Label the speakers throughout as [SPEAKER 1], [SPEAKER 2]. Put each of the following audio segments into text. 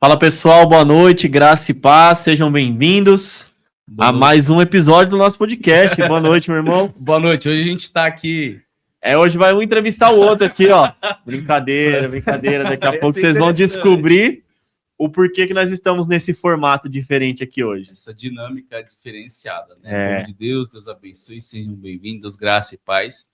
[SPEAKER 1] Fala pessoal, boa noite, graça e paz, sejam bem-vindos a mais um episódio do nosso podcast. Boa noite, meu irmão.
[SPEAKER 2] Boa noite, hoje a gente está aqui.
[SPEAKER 1] Hoje vai um entrevistar o outro aqui, ó. Brincadeira. Daqui a pouco vocês vão descobrir o porquê que nós estamos nesse formato diferente aqui hoje.
[SPEAKER 2] Essa dinâmica diferenciada, né? Povo de Deus, Deus abençoe, sejam bem-vindos, graça e paz.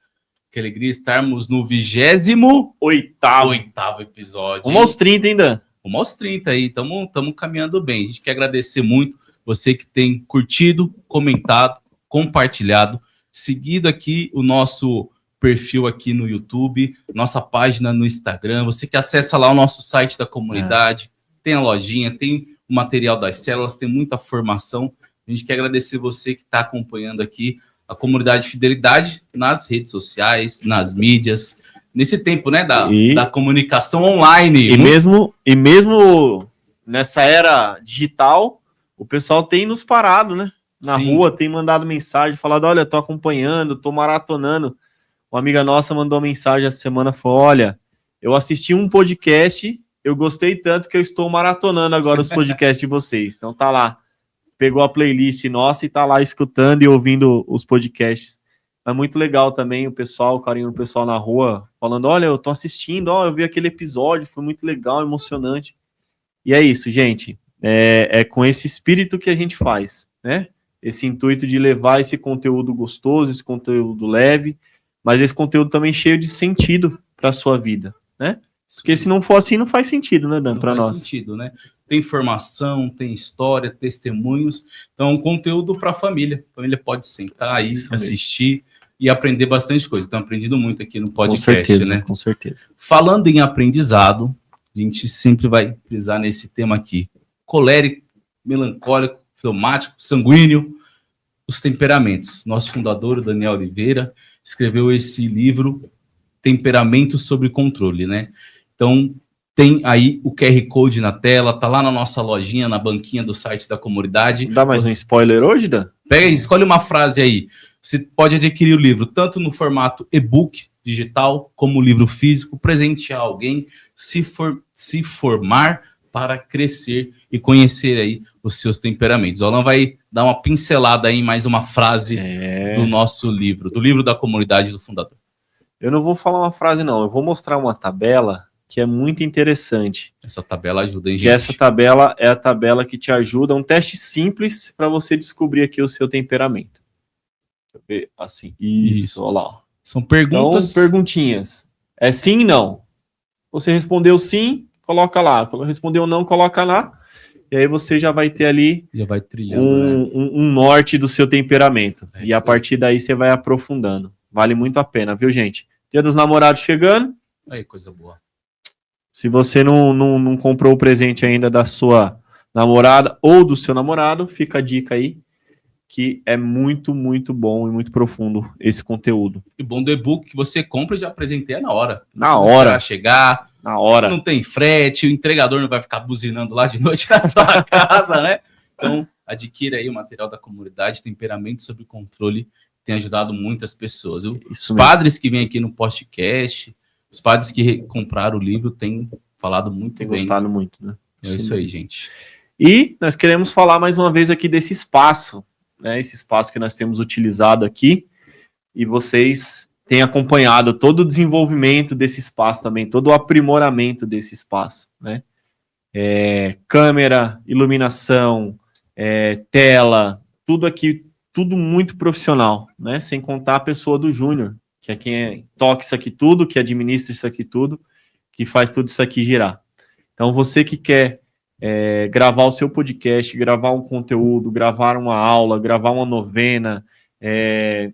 [SPEAKER 2] Que alegria estarmos no 28º episódio.
[SPEAKER 1] Rumo aos 30 ainda.
[SPEAKER 2] Rumo aos 30 aí, estamos caminhando bem. A gente quer agradecer muito você que tem curtido, comentado, compartilhado, seguido aqui o nosso perfil aqui no YouTube, nossa página no Instagram, você que acessa lá o nosso site da comunidade, tem a lojinha, tem o material das células, tem muita formação. A gente quer agradecer você que está acompanhando aqui a comunidade Fidelidade nas redes sociais, nas mídias, nesse tempo, né, da comunicação online.
[SPEAKER 1] E mesmo nessa era digital, o pessoal tem nos parado, né? Na rua, tem mandado mensagem, falado, olha, tô acompanhando, tô maratonando. Uma amiga nossa mandou uma mensagem essa semana, falou, olha, eu assisti um podcast, eu gostei tanto que eu estou maratonando agora os podcasts de vocês. Então tá lá, pegou a playlist nossa e tá lá escutando e ouvindo os podcasts. É muito legal também o pessoal, o carinho do pessoal na rua, falando, olha, eu tô assistindo, ó, eu vi aquele episódio, foi muito legal, emocionante. E é isso, gente. É com esse espírito que a gente faz, né? Esse intuito de levar esse conteúdo gostoso, esse conteúdo leve, mas esse conteúdo também cheio de sentido para a sua vida, né? Porque se não for assim, não faz sentido, né, Dan, para nós?
[SPEAKER 2] Não faz sentido, né? Tem informação, tem história, testemunhos. Então, um conteúdo para a família. A família pode sentar aí, assistir e aprender bastante coisa. Estão aprendendo muito aqui no podcast,
[SPEAKER 1] com certeza,
[SPEAKER 2] né?
[SPEAKER 1] Com certeza.
[SPEAKER 2] Falando em aprendizado, a gente sempre vai frisar nesse tema aqui. Colérico, melancólico, fleumático, sanguíneo, os temperamentos. Nosso fundador, Daniel Oliveira, escreveu esse livro, Temperamento sob Controle, né? Então, tem aí o QR Code na tela, tá lá na nossa lojinha, na banquinha do site da comunidade.
[SPEAKER 1] Dá mais um spoiler hoje, Dan?
[SPEAKER 2] Pega aí, escolhe uma frase aí. Você pode adquirir o livro tanto no formato e-book digital, como livro físico, presentear alguém, se formar para crescer e conhecer aí os seus temperamentos. O Alan vai dar uma pincelada aí em mais uma frase do nosso livro, do livro da comunidade do fundador.
[SPEAKER 1] Eu não vou falar uma frase, não. Eu vou mostrar uma tabela que é muito interessante.
[SPEAKER 2] Essa tabela ajuda, hein, gente?
[SPEAKER 1] E essa tabela é a tabela que te ajuda, um teste simples para você descobrir aqui o seu temperamento. Deixa eu ver, assim. Isso, olha lá.
[SPEAKER 2] São perguntas.
[SPEAKER 1] Então, perguntinhas. É sim e não. Você respondeu sim, coloca lá. Respondeu não, coloca lá. E aí você já vai ter ali
[SPEAKER 2] já vai trilhando,
[SPEAKER 1] um norte do seu temperamento.
[SPEAKER 2] É
[SPEAKER 1] e a partir daí você vai aprofundando. Vale muito a pena, viu, gente? Dia dos Namorados chegando.
[SPEAKER 2] Aí, coisa boa.
[SPEAKER 1] Se você não comprou o presente ainda da sua namorada ou do seu namorado, fica a dica aí, que é muito, muito bom e muito profundo esse conteúdo.
[SPEAKER 2] E bom do e-book que você compra e já apresentei na hora.
[SPEAKER 1] Na hora.
[SPEAKER 2] Para chegar.
[SPEAKER 1] Na hora.
[SPEAKER 2] Não tem frete, o entregador não vai ficar buzinando lá de noite na sua casa, né? Então, adquira aí o material da comunidade, Temperamento sob Controle, tem ajudado muitas pessoas. Os padres que vêm aqui no podcast, os padres que compraram o livro têm falado muito bem.
[SPEAKER 1] Tem gostado muito, né?
[SPEAKER 2] É isso aí, gente.
[SPEAKER 1] E nós queremos falar mais uma vez aqui desse espaço, né? Esse espaço que nós temos utilizado aqui, e vocês têm acompanhado todo o desenvolvimento desse espaço também, todo o aprimoramento desse espaço, né? Câmera, iluminação, tela, tudo aqui, tudo muito profissional, né? Sem contar a pessoa do Júnior, que é quem toca isso aqui tudo, que administra isso aqui tudo, que faz tudo isso aqui girar. Então, você que quer gravar o seu podcast, gravar um conteúdo, gravar uma aula, gravar uma novena,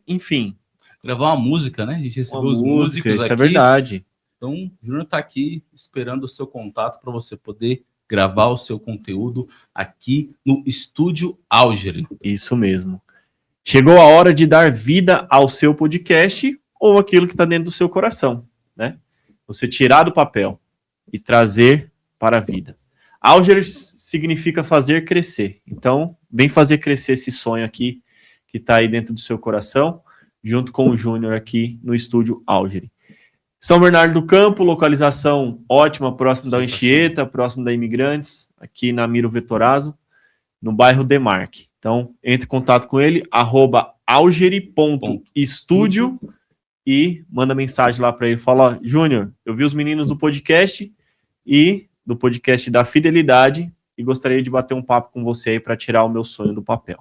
[SPEAKER 1] enfim.
[SPEAKER 2] Gravar uma música, né? A gente recebeu os músicos aqui.
[SPEAKER 1] É verdade.
[SPEAKER 2] Então, o Júnior está aqui esperando o seu contato para você poder gravar o seu conteúdo aqui no Estúdio Algere.
[SPEAKER 1] Isso mesmo. Chegou a hora de dar vida ao seu podcast ou aquilo que está dentro do seu coração, né? Você tirar do papel e trazer para a vida. Algere significa fazer crescer. Então, vem fazer crescer esse sonho aqui que está aí dentro do seu coração, junto com o Júnior aqui no Estúdio Algere. São Bernardo do Campo, localização ótima, próximo da Anchieta, próximo da Imigrantes, aqui na Miro Vetorazzo, no bairro Demarque. Então, entre em contato com ele, @algeri.studio e manda mensagem lá para ele. Fala, Júnior, eu vi os meninos do podcast e do podcast da Fidelidade e gostaria de bater um papo com você aí para tirar o meu sonho do papel.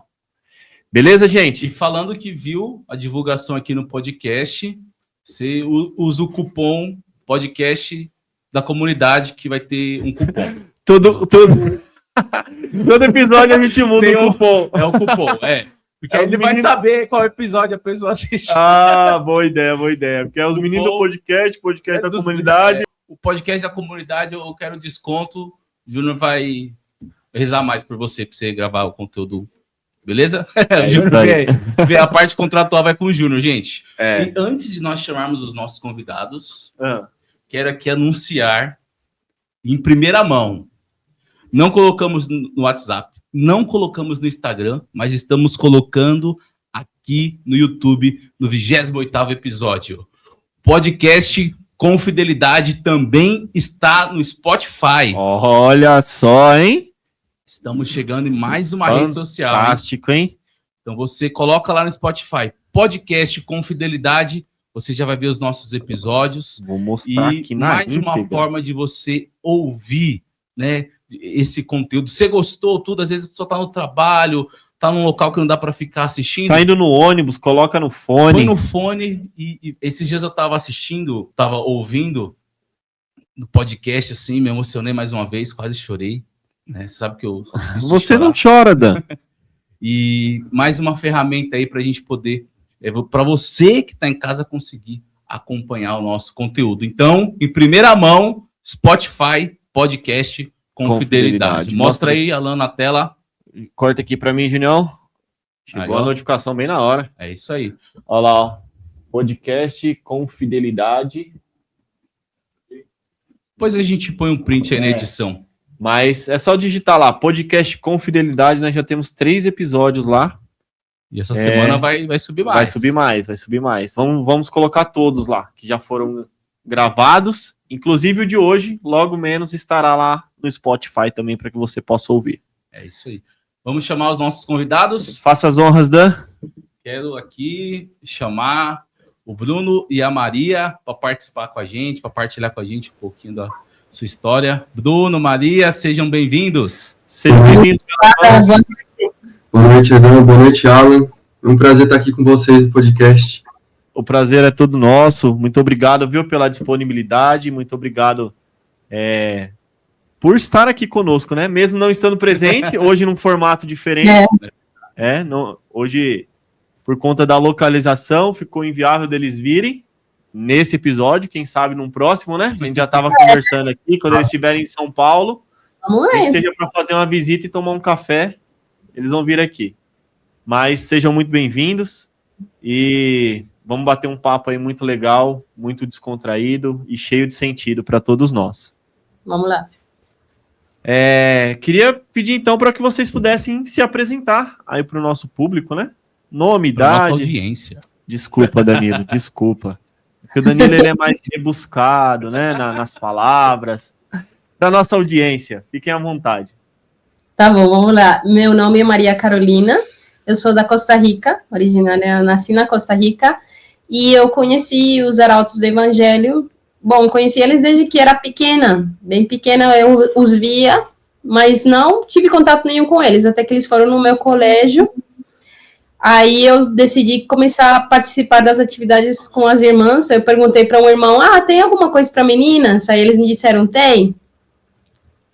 [SPEAKER 1] Beleza, gente?
[SPEAKER 2] E falando que viu a divulgação aqui no podcast, você usa o cupom podcast da comunidade que vai ter um cupom.
[SPEAKER 1] Todo episódio a gente muda o cupom.
[SPEAKER 2] É o cupom, Porque aí ele vai saber qual episódio a pessoa assistiu.
[SPEAKER 1] Boa ideia. Porque é os meninos do podcast da comunidade.
[SPEAKER 2] O podcast da comunidade, eu quero desconto. O Júnior vai rezar mais por você, para você gravar o conteúdo. Beleza? A parte contratual vai com o Júnior, gente. E antes de nós chamarmos os nossos convidados, quero aqui anunciar em primeira mão. Não colocamos no WhatsApp, não colocamos no Instagram, mas estamos colocando aqui no YouTube, no 28º episódio. Podcast com Fidelidade também está no Spotify.
[SPEAKER 1] Olha só, hein?
[SPEAKER 2] Estamos chegando em mais uma rede social.
[SPEAKER 1] Fantástico, hein?
[SPEAKER 2] Então você coloca lá no Spotify, Podcast com Fidelidade, você já vai ver os nossos episódios.
[SPEAKER 1] Vou mostrar aqui na
[SPEAKER 2] mais
[SPEAKER 1] íntegra.
[SPEAKER 2] Uma forma de você ouvir, né, esse conteúdo. Você gostou, tudo, às vezes a pessoa tá no trabalho, tá num local que não dá para ficar assistindo.
[SPEAKER 1] Tá indo no ônibus, coloca no fone.
[SPEAKER 2] Põe no fone e esses dias eu tava ouvindo no podcast, assim, me emocionei mais uma vez, quase chorei. Né? Você sabe que eu...
[SPEAKER 1] Você não chora, Dan.
[SPEAKER 2] E mais uma ferramenta aí para a gente poder, para você que está em casa, conseguir acompanhar o nosso conteúdo. Então, em primeira mão, Spotify, podcast com Fidelidade. Mostra aí, Alan, na tela.
[SPEAKER 1] Corta aqui para mim, Junião. Chegou a notificação bem na hora.
[SPEAKER 2] É isso aí.
[SPEAKER 1] Olha lá, ó. Podcast com Fidelidade.
[SPEAKER 2] Depois a gente põe um print aí na edição.
[SPEAKER 1] Mas é só digitar lá, podcast com Fidelidade, nós já temos 3 episódios lá.
[SPEAKER 2] E essa semana vai subir mais.
[SPEAKER 1] Vai subir mais. Vamos colocar todos lá, que já foram gravados. Inclusive o de hoje, logo menos, estará lá no Spotify também, para que você possa ouvir.
[SPEAKER 2] É isso aí. Vamos chamar os nossos convidados.
[SPEAKER 1] Faça as honras, Dan.
[SPEAKER 2] Quero aqui chamar o Bruno e a Maria para participar com a gente, para partilhar com a gente um pouquinho da sua história. Bruno, Maria, sejam bem-vindos.
[SPEAKER 1] Sejam bem-vindos.
[SPEAKER 3] Boa noite, Adão. Boa noite, Alan. É um prazer estar aqui com vocês no podcast.
[SPEAKER 1] O prazer é todo nosso. Muito obrigado, viu, pela disponibilidade. Muito obrigado por estar aqui conosco, né? Mesmo não estando presente, hoje num formato diferente. Hoje, por conta da localização, ficou inviável deles virem nesse episódio, quem sabe num próximo, né? A gente já estava conversando aqui, quando eles estiverem em São Paulo, nem que seja para fazer uma visita e tomar um café, eles vão vir aqui. Mas sejam muito bem-vindos e vamos bater um papo aí muito legal, muito descontraído e cheio de sentido para todos nós.
[SPEAKER 4] Vamos lá.
[SPEAKER 1] Queria pedir então para que vocês pudessem se apresentar aí para o nosso público, né? Nome, idade.
[SPEAKER 2] Nossa audiência.
[SPEAKER 1] Desculpa, Danilo, desculpa. Porque o Danilo ele é mais rebuscado, né, nas palavras. Da nossa audiência, fiquem à vontade.
[SPEAKER 4] Tá bom, vamos lá. Meu nome é Maria Carolina, eu sou da Costa Rica, originária, nasci na Costa Rica, e eu conheci os Arautos do Evangelho. Bom, conheci eles desde que era pequena, bem pequena eu os via, mas não tive contato nenhum com eles, até que eles foram no meu colégio. Aí eu decidi começar a participar das atividades com as irmãs. Eu perguntei para um irmão, tem alguma coisa para meninas? Aí eles me disseram, tem.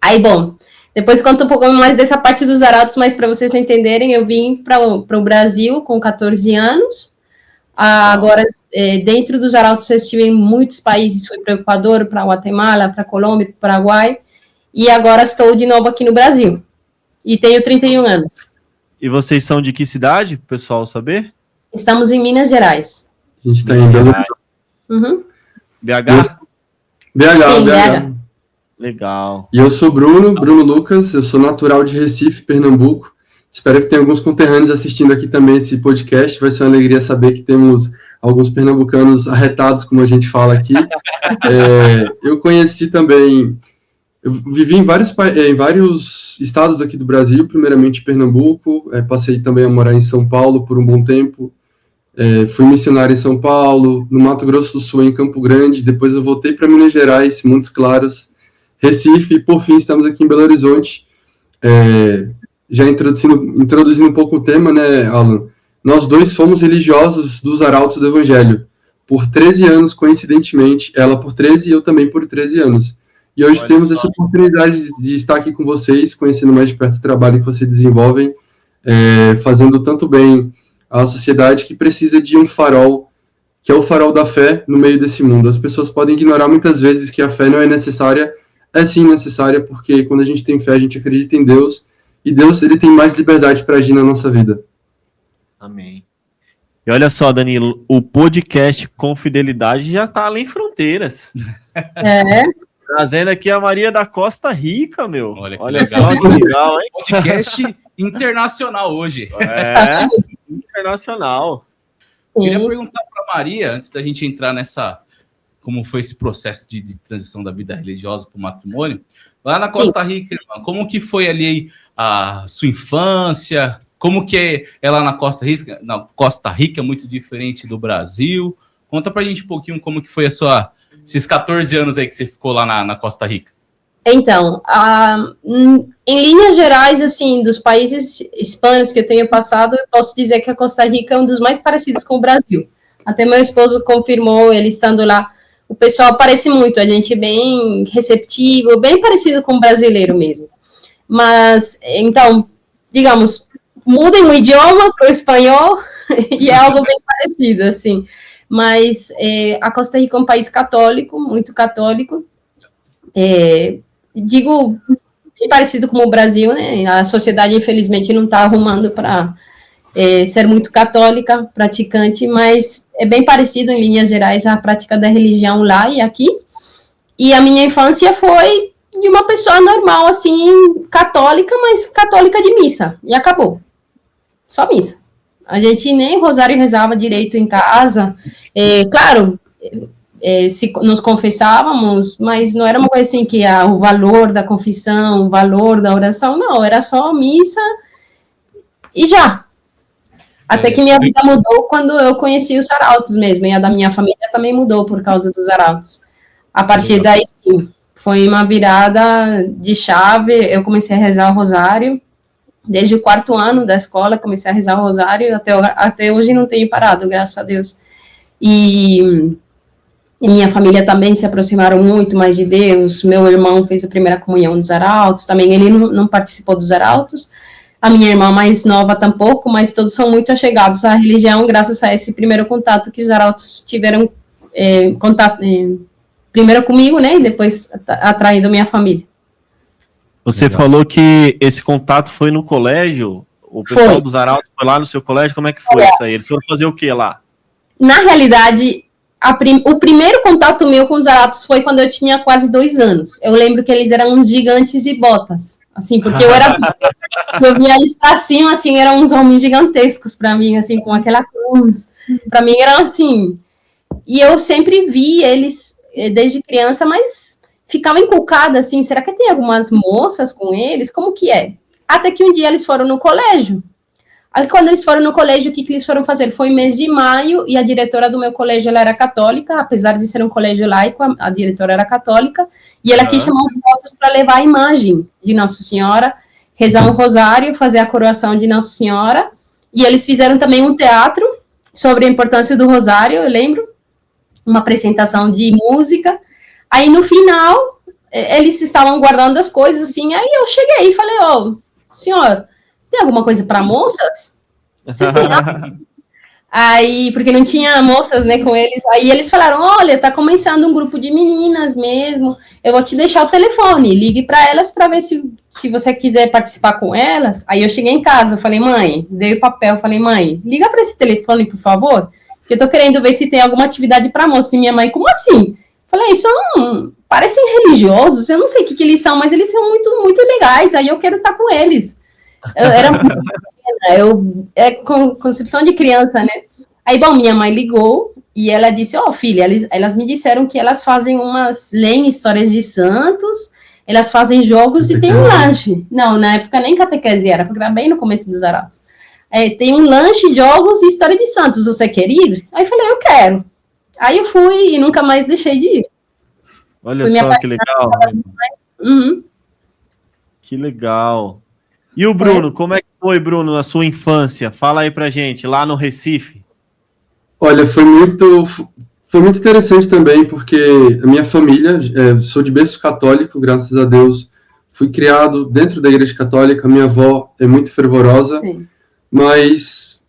[SPEAKER 4] Aí, bom, depois conto um pouco mais dessa parte dos Arautos, mas para vocês entenderem, eu vim para o Brasil com 14 anos. Agora, dentro dos Arautos, eu estive em muitos países. Fui para o Equador, para Guatemala, para Colômbia, para o Paraguai. E agora estou de novo aqui no Brasil. E tenho 31 anos.
[SPEAKER 1] E vocês são de que cidade, pro pessoal saber?
[SPEAKER 4] Estamos em Minas Gerais.
[SPEAKER 3] A gente está em Belo
[SPEAKER 1] BH?
[SPEAKER 4] Sim,
[SPEAKER 3] BH.
[SPEAKER 1] Legal.
[SPEAKER 3] E eu sou Bruno Lucas, eu sou natural de Recife, Pernambuco. Espero que tenha alguns conterrâneos assistindo aqui também esse podcast. Vai ser uma alegria saber que temos alguns pernambucanos arretados, como a gente fala aqui. Eu conheci também, eu vivi em vários estados aqui do Brasil, primeiramente Pernambuco, passei também a morar em São Paulo por um bom tempo, fui missionário em São Paulo, no Mato Grosso do Sul, em Campo Grande, depois eu voltei para Minas Gerais, Montes Claros, Recife, e por fim estamos aqui em Belo Horizonte. Já introduzindo um pouco o tema, né, Alan? Nós dois fomos religiosos dos Arautos do Evangelho, por 13 anos, coincidentemente, ela por 13 e eu também por 13 anos. E hoje temos essa oportunidade de estar aqui com vocês, conhecendo mais de perto o trabalho que vocês desenvolvem, fazendo tanto bem à sociedade que precisa de um farol, que é o farol da fé no meio desse mundo. As pessoas podem ignorar muitas vezes que a fé não é necessária, é sim necessária, porque quando a gente tem fé, a gente acredita em Deus, e Deus, ele tem mais liberdade para agir na nossa vida.
[SPEAKER 1] Amém. E olha só, Danilo, o podcast Com Fidelidade já está além fronteiras. Trazendo aqui a Maria da Costa Rica, meu. Olha só que legal, hein?
[SPEAKER 2] Podcast internacional hoje.
[SPEAKER 1] Internacional.
[SPEAKER 2] Eu queria perguntar para a Maria, antes da gente entrar nessa... Como foi esse processo de transição da vida religiosa para o matrimônio. Lá na Costa Rica, irmã, como que foi ali a sua infância? Como que é lá na Costa Rica? Na Costa Rica é muito diferente do Brasil. Conta pra gente um pouquinho como que foi esses 14 anos aí que você ficou lá na Costa Rica.
[SPEAKER 4] Então, em linhas gerais, assim, dos países hispanos que eu tenho passado, eu posso dizer que a Costa Rica é um dos mais parecidos com o Brasil. Até meu esposo confirmou, ele estando lá, o pessoal parece muito, a gente é bem receptivo, bem parecido com o brasileiro mesmo. Mas, então, digamos, mudem o idioma para o espanhol e é algo bem parecido, assim. Mas a Costa Rica é um país católico, muito católico. Digo, bem parecido com o Brasil, né? A sociedade, infelizmente, não está arrumando para ser muito católica, praticante, mas é bem parecido, em linhas gerais, a prática da religião lá e aqui. E a minha infância foi de uma pessoa normal, assim, católica, mas católica de missa, e acabou. Só missa. A gente nem rosário rezava direito em casa. Claro, nos confessávamos, mas não era uma coisa assim que o valor da confissão, o valor da oração, não, era só missa e já. Até que minha vida mudou quando eu conheci os arautos mesmo, e a da minha família também mudou por causa dos arautos. A partir daí, sim, foi uma virada de chave, eu comecei a rezar o rosário, desde o 4º ano da escola, comecei a rezar o rosário, até hoje não tenho parado, graças a Deus. E minha família também se aproximaram muito mais de Deus, meu irmão fez a primeira comunhão dos arautos, também ele não participou dos arautos, a minha irmã mais nova tampouco, mas todos são muito achegados à religião, graças a esse primeiro contato que os arautos tiveram contato, primeiro comigo, né, e depois atraindo minha família.
[SPEAKER 1] Você falou que esse contato foi no colégio? O pessoal dos arautos foi lá no seu colégio? Como é que foi isso aí? Eles foram fazer o que lá? Na realidade, o primeiro contato meu com os arautos foi quando eu tinha quase 2 anos. Eu lembro que eles eram uns gigantes de botas, assim, porque eu via eles pra cima, assim, eram uns homens gigantescos pra mim, assim, com aquela cruz. Pra mim eram assim. E eu sempre vi eles desde criança, mas ficava inculcada, assim, será que tem algumas moças com eles? Como que é? Até que um dia eles foram no colégio. Aí, quando eles foram no colégio, o que eles foram fazer? Foi mês de maio, e a diretora do meu colégio, ela era católica, apesar de ser um colégio laico, a diretora era católica, e ela quis chamar os moços para levar a imagem de Nossa Senhora, rezar um rosário, fazer a coroação de Nossa Senhora, e eles fizeram também um teatro sobre a importância do rosário, eu lembro, uma apresentação de música. Aí, no final, eles estavam guardando as coisas, assim, aí eu cheguei e falei, senhor, tem alguma coisa para moças? Vocês têm nada? Aí, porque não tinha moças, né, com eles, aí eles falaram, olha, tá começando um grupo de meninas mesmo, eu vou te deixar o telefone, ligue para elas para ver se você quiser participar com elas. Aí eu cheguei em casa, falei, mãe, dei o papel, falei, mãe, liga para esse telefone, por favor, que eu tô querendo ver se tem alguma atividade para moças. E minha mãe, como assim? Falei, parecem religiosos, eu não sei o que eles são, mas eles são muito, muito legais, aí eu quero estar com eles. Eu era muito pequena, com concepção de criança, né?
[SPEAKER 4] Aí, bom, minha mãe ligou e ela disse, filha, elas me disseram que elas leem histórias de santos, elas fazem jogos e tem um lanche. Não, na época nem catequese era, porque era bem no começo dos Arautos. Tem um lanche, jogos e história de santos, você quer ir? Aí eu falei, eu quero. Aí eu fui e nunca mais deixei de ir.
[SPEAKER 1] Olha só que legal.
[SPEAKER 4] Uhum.
[SPEAKER 1] Que legal. E o Bruno, como é que foi, Bruno, a sua infância? Fala aí pra gente, lá no Recife.
[SPEAKER 3] Olha, foi muito interessante também, porque a minha família, sou de berço católico, graças a Deus, fui criado dentro da igreja católica, minha avó é muito fervorosa,
[SPEAKER 4] Sim.
[SPEAKER 3] Mas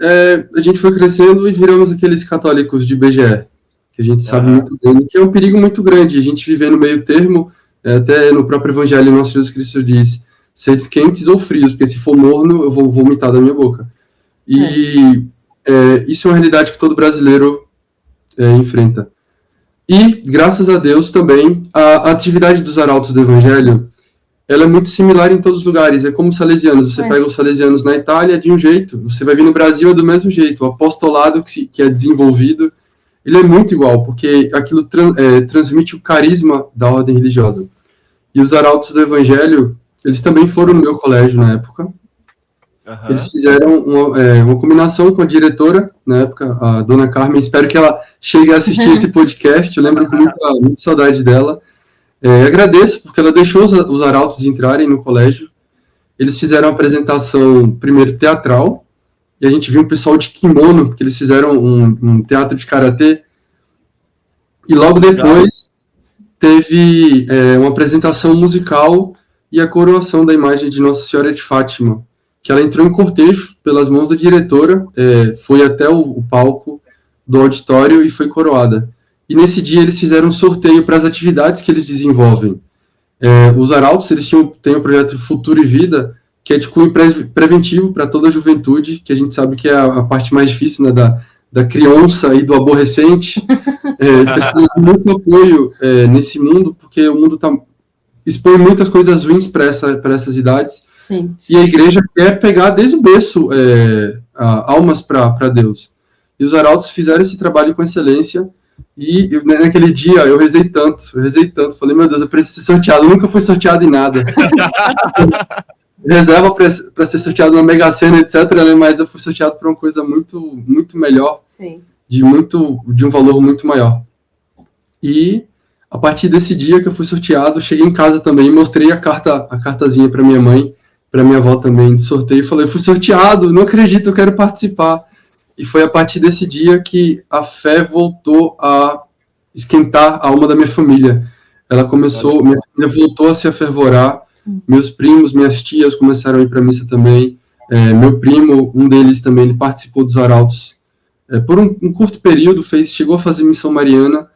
[SPEAKER 3] a gente foi crescendo e viramos aqueles católicos de BGE, que a gente sabe muito bem, que é um perigo muito grande, a gente viver no meio termo, até no próprio evangelho nosso Jesus Cristo diz, sedes quentes ou frios, porque se for morno, eu vou vomitar da minha boca. E isso é uma realidade que todo brasileiro enfrenta. E, graças a Deus, também, a atividade dos arautos do evangelho, ela é muito similar em todos os lugares. É como os salesianos. Você pega os salesianos na Itália de um jeito, você vai vir no Brasil é do mesmo jeito. O apostolado que é desenvolvido, ele é muito igual, porque aquilo transmite o carisma da ordem religiosa. E os arautos do Evangelho, eles também foram no meu colégio na época. Eles fizeram uma combinação com a diretora, na época, a dona Carmen. Espero que ela chegue a assistir esse podcast. Eu lembro com muita saudade dela. Agradeço, porque ela deixou os arautos entrarem no colégio. Eles fizeram a apresentação, primeiro, teatral, e a gente viu um pessoal de kimono, porque eles fizeram um teatro de karatê. E logo depois teve uma apresentação musical e a coroação da imagem de Nossa Senhora de Fátima, que ela entrou em cortejo pelas mãos da diretora, foi até o palco do auditório e foi coroada. E nesse dia eles fizeram um sorteio para as atividades que eles desenvolvem. Os arautos, eles têm o projeto Futuro e Vida, que é de cunho preventivo para toda a juventude, que a gente sabe que é a parte mais difícil, né, da criança e do aborrecente. Precisa de muito apoio nesse mundo, porque o mundo expõe muitas coisas ruins para essas idades.
[SPEAKER 4] Sim.
[SPEAKER 3] E a igreja quer pegar desde o berço almas para Deus. E os arautos fizeram esse trabalho com excelência. E naquele dia eu rezei tanto, falei, meu Deus, eu preciso ser sorteado, eu nunca fui sorteado em nada. Reserva para ser sorteado na Mega Sena, etc., né? Mas eu fui sorteado para uma coisa muito, muito melhor,
[SPEAKER 4] sim,
[SPEAKER 3] de um valor muito maior. E a partir desse dia que eu fui sorteado, cheguei em casa também, mostrei a cartazinha para minha mãe, para minha avó também, de sorteio, falei, fui sorteado, não acredito, eu quero participar. E foi a partir desse dia que a fé voltou a esquentar a alma da minha família. Minha família voltou a se afervorar. Meus primos, minhas tias começaram a ir para a missa também. Meu primo, um deles também, ele participou dos arautos. Por um curto período, chegou a fazer missão mariana.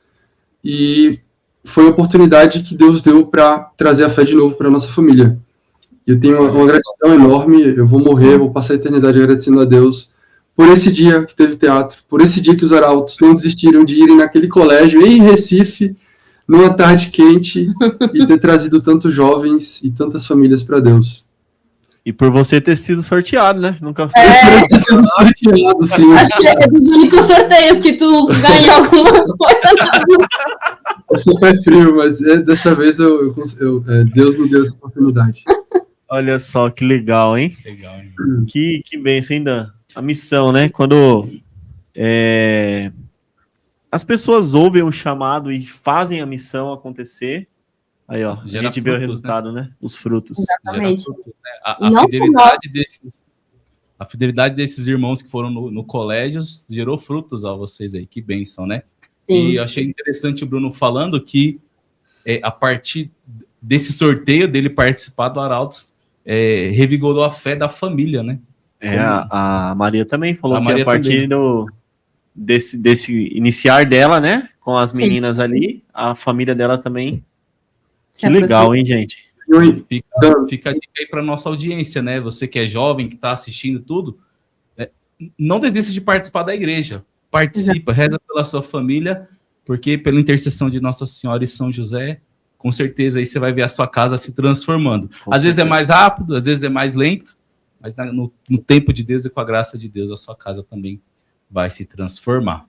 [SPEAKER 3] E foi a oportunidade que Deus deu para trazer a fé de novo para a nossa família. Eu tenho uma gratidão enorme. Eu vou morrer, vou passar a eternidade agradecendo a Deus por esse dia que teve teatro, por esse dia que os arautos não desistiram de irem naquele colégio em Recife, numa tarde quente, e ter trazido tantos jovens e tantas famílias para Deus.
[SPEAKER 1] E por você ter sido sorteado, né? Nunca
[SPEAKER 3] ter sido sorteado, sim.
[SPEAKER 4] Acho que é dos únicos sorteios que tu ganhou alguma coisa na vida.
[SPEAKER 3] Eu sou pé frio, mas dessa vez Deus me deu essa oportunidade.
[SPEAKER 1] Olha só que legal, hein?
[SPEAKER 2] Legal, hein?
[SPEAKER 1] Que bênção ainda. A missão, né? Quando as pessoas ouvem o chamado e fazem a missão acontecer, aí, ó,
[SPEAKER 2] Gera
[SPEAKER 1] a gente vê o
[SPEAKER 2] frutos,
[SPEAKER 1] resultado, né? Os frutos.
[SPEAKER 4] Exatamente.
[SPEAKER 2] Gera frutos, né? A fidelidade desses irmãos que foram no colégio gerou frutos a vocês aí. Que bênção, né?
[SPEAKER 4] Sim.
[SPEAKER 2] E eu achei interessante o Bruno falando que a partir desse sorteio dele participar do Arautos, revigorou a fé da família, né?
[SPEAKER 1] A Maria também falou que a partir desse iniciar dela, né, com as meninas ali, a família dela também. Que legal, hein, gente?
[SPEAKER 2] Fica a dica aí para nossa audiência, né? Você que é jovem, que está assistindo tudo, não desista de participar da igreja. Participa, reza pela sua família, porque pela intercessão de Nossa Senhora e São José, com certeza aí você vai ver a sua casa se transformando. Às vezes é mais rápido, às vezes é mais lento, mas no tempo de Deus e com a graça de Deus, a sua casa também vai se transformar.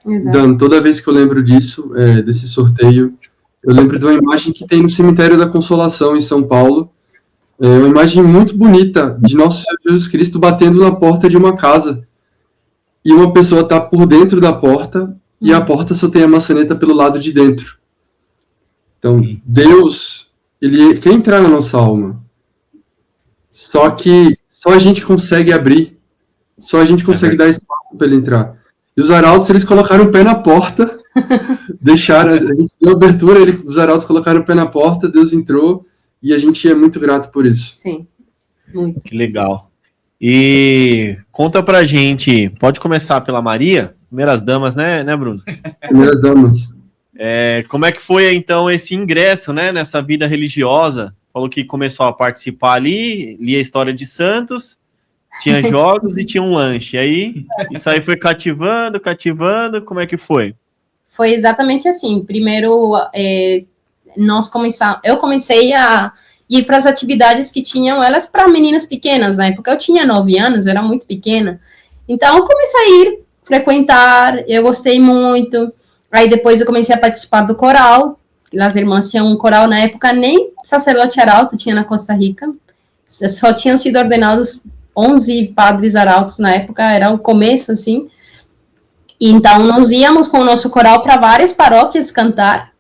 [SPEAKER 4] Exato.
[SPEAKER 3] Dan, toda vez que eu lembro disso, desse sorteio, eu lembro de uma imagem que tem no Cemitério da Consolação, em São Paulo. É uma imagem muito bonita de Nosso Senhor Jesus Cristo batendo na porta de uma casa. E uma pessoa está por dentro da porta e a porta só tem a maçaneta pelo lado de dentro. Então, Deus, ele quer entrar na nossa alma. Só que só a gente consegue abrir. Só a gente consegue dar espaço para ele entrar. E os arautos, eles colocaram o pé na porta, deixaram, a gente deu abertura, os arautos colocaram o pé na porta, Deus entrou, e a gente é muito grato por isso.
[SPEAKER 4] Sim, muito.
[SPEAKER 1] Que legal. E conta pra gente, pode começar pela Maria, primeiras damas, né Bruno?
[SPEAKER 3] Primeiras damas.
[SPEAKER 1] Como é que foi, então, esse ingresso, né, nessa vida religiosa? Falou que começou a participar ali, lia a história de Santos, tinha jogos e tinha um lanche. Aí, isso aí foi cativando, como é que foi?
[SPEAKER 4] Foi exatamente assim. Primeiro, eu comecei a ir para as atividades que tinham elas para meninas pequenas, né? Porque eu tinha 9 anos, eu era muito pequena. Então, eu comecei a ir, frequentar, eu gostei muito. Aí, depois, eu comecei a participar do coral. As irmãs tinham um coral na época, nem sacerdote arauto tinha na Costa Rica. Só tinham sido ordenados 11 padres arautos na época, era o começo, assim. Então, nós íamos com o nosso coral para várias paróquias cantar.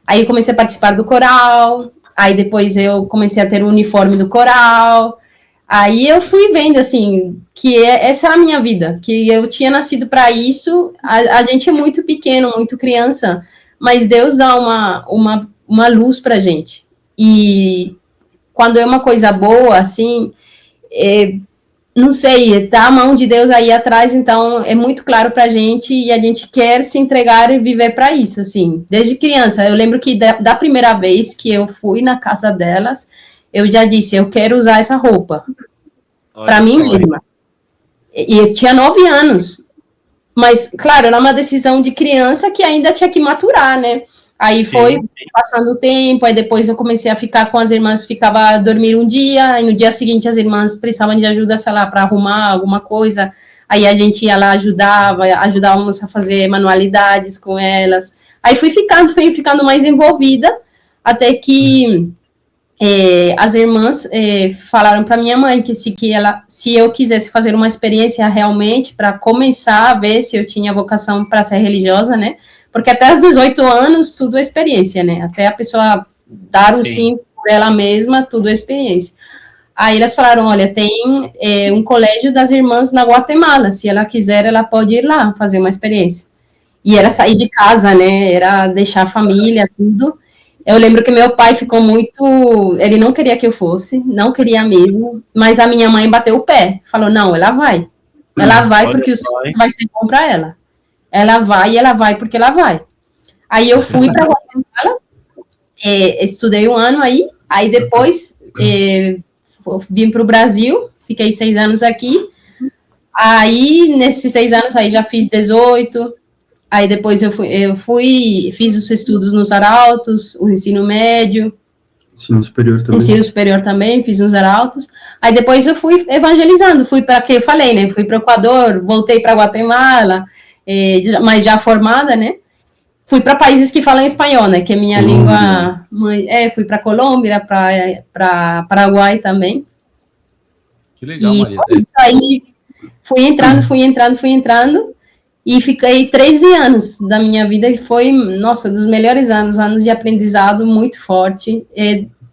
[SPEAKER 4] Aí eu comecei a participar do coral, aí depois eu comecei a ter o uniforme do coral. Aí eu fui vendo, assim, que essa era a minha vida, que eu tinha nascido para isso. A gente é muito pequeno, muito criança, mas Deus dá uma luz pra gente. E quando é uma coisa boa, assim, não sei, tá a mão de Deus aí atrás, então é muito claro pra gente e a gente quer se entregar e viver para isso, assim. Desde criança, eu lembro que da primeira vez que eu fui na casa delas, eu já disse, eu quero usar essa roupa para mim mesma. E eu tinha 9 anos. Mas, claro, era uma decisão de criança que ainda tinha que maturar, né? Aí foi passando o tempo, aí depois eu comecei a ficar com as irmãs, ficava a dormir um dia, aí no dia seguinte as irmãs precisavam de ajuda, sei lá, para arrumar alguma coisa, aí a gente ia lá, ajudávamos a fazer manualidades com elas. Aí fui ficando mais envolvida, até que as irmãs falaram para minha mãe que se eu quisesse fazer uma experiência realmente, para começar a ver se eu tinha vocação para ser religiosa, né? Porque até os 18 anos, tudo é experiência, né? Até a pessoa dar um sim por ela mesma, tudo é experiência. Aí elas falaram, olha, tem um colégio das irmãs na Guatemala, se ela quiser, ela pode ir lá fazer uma experiência. E era sair de casa, né? Era deixar a família, tudo. Eu lembro que meu pai ficou muito... Ele não queria que eu fosse, não queria mesmo, mas a minha mãe bateu o pé, falou, não, ela vai. Ela vai porque o Senhor vai ser bom para ela. Ela vai porque ela vai. Aí eu fui para Guatemala, estudei um ano aí depois vim para o Brasil, fiquei 6 anos aqui. Aí, nesses 6 anos aí, já fiz 18. Aí depois eu fiz os estudos nos arautos, o ensino médio.
[SPEAKER 3] Ensino superior também.
[SPEAKER 4] Ensino superior também, fiz nos arautos. Aí depois eu fui evangelizando, fui para que eu falei, né? Fui para o Equador, voltei para Guatemala, mas já formada, né? Fui para países que falam espanhol, né? Que é minha língua mãe. Fui para Colômbia, para Paraguai também.
[SPEAKER 2] Que legal,
[SPEAKER 4] e
[SPEAKER 2] Maria.
[SPEAKER 4] Isso aí fui entrando. E fiquei 13 anos da minha vida e foi, nossa, dos melhores anos de aprendizado muito forte.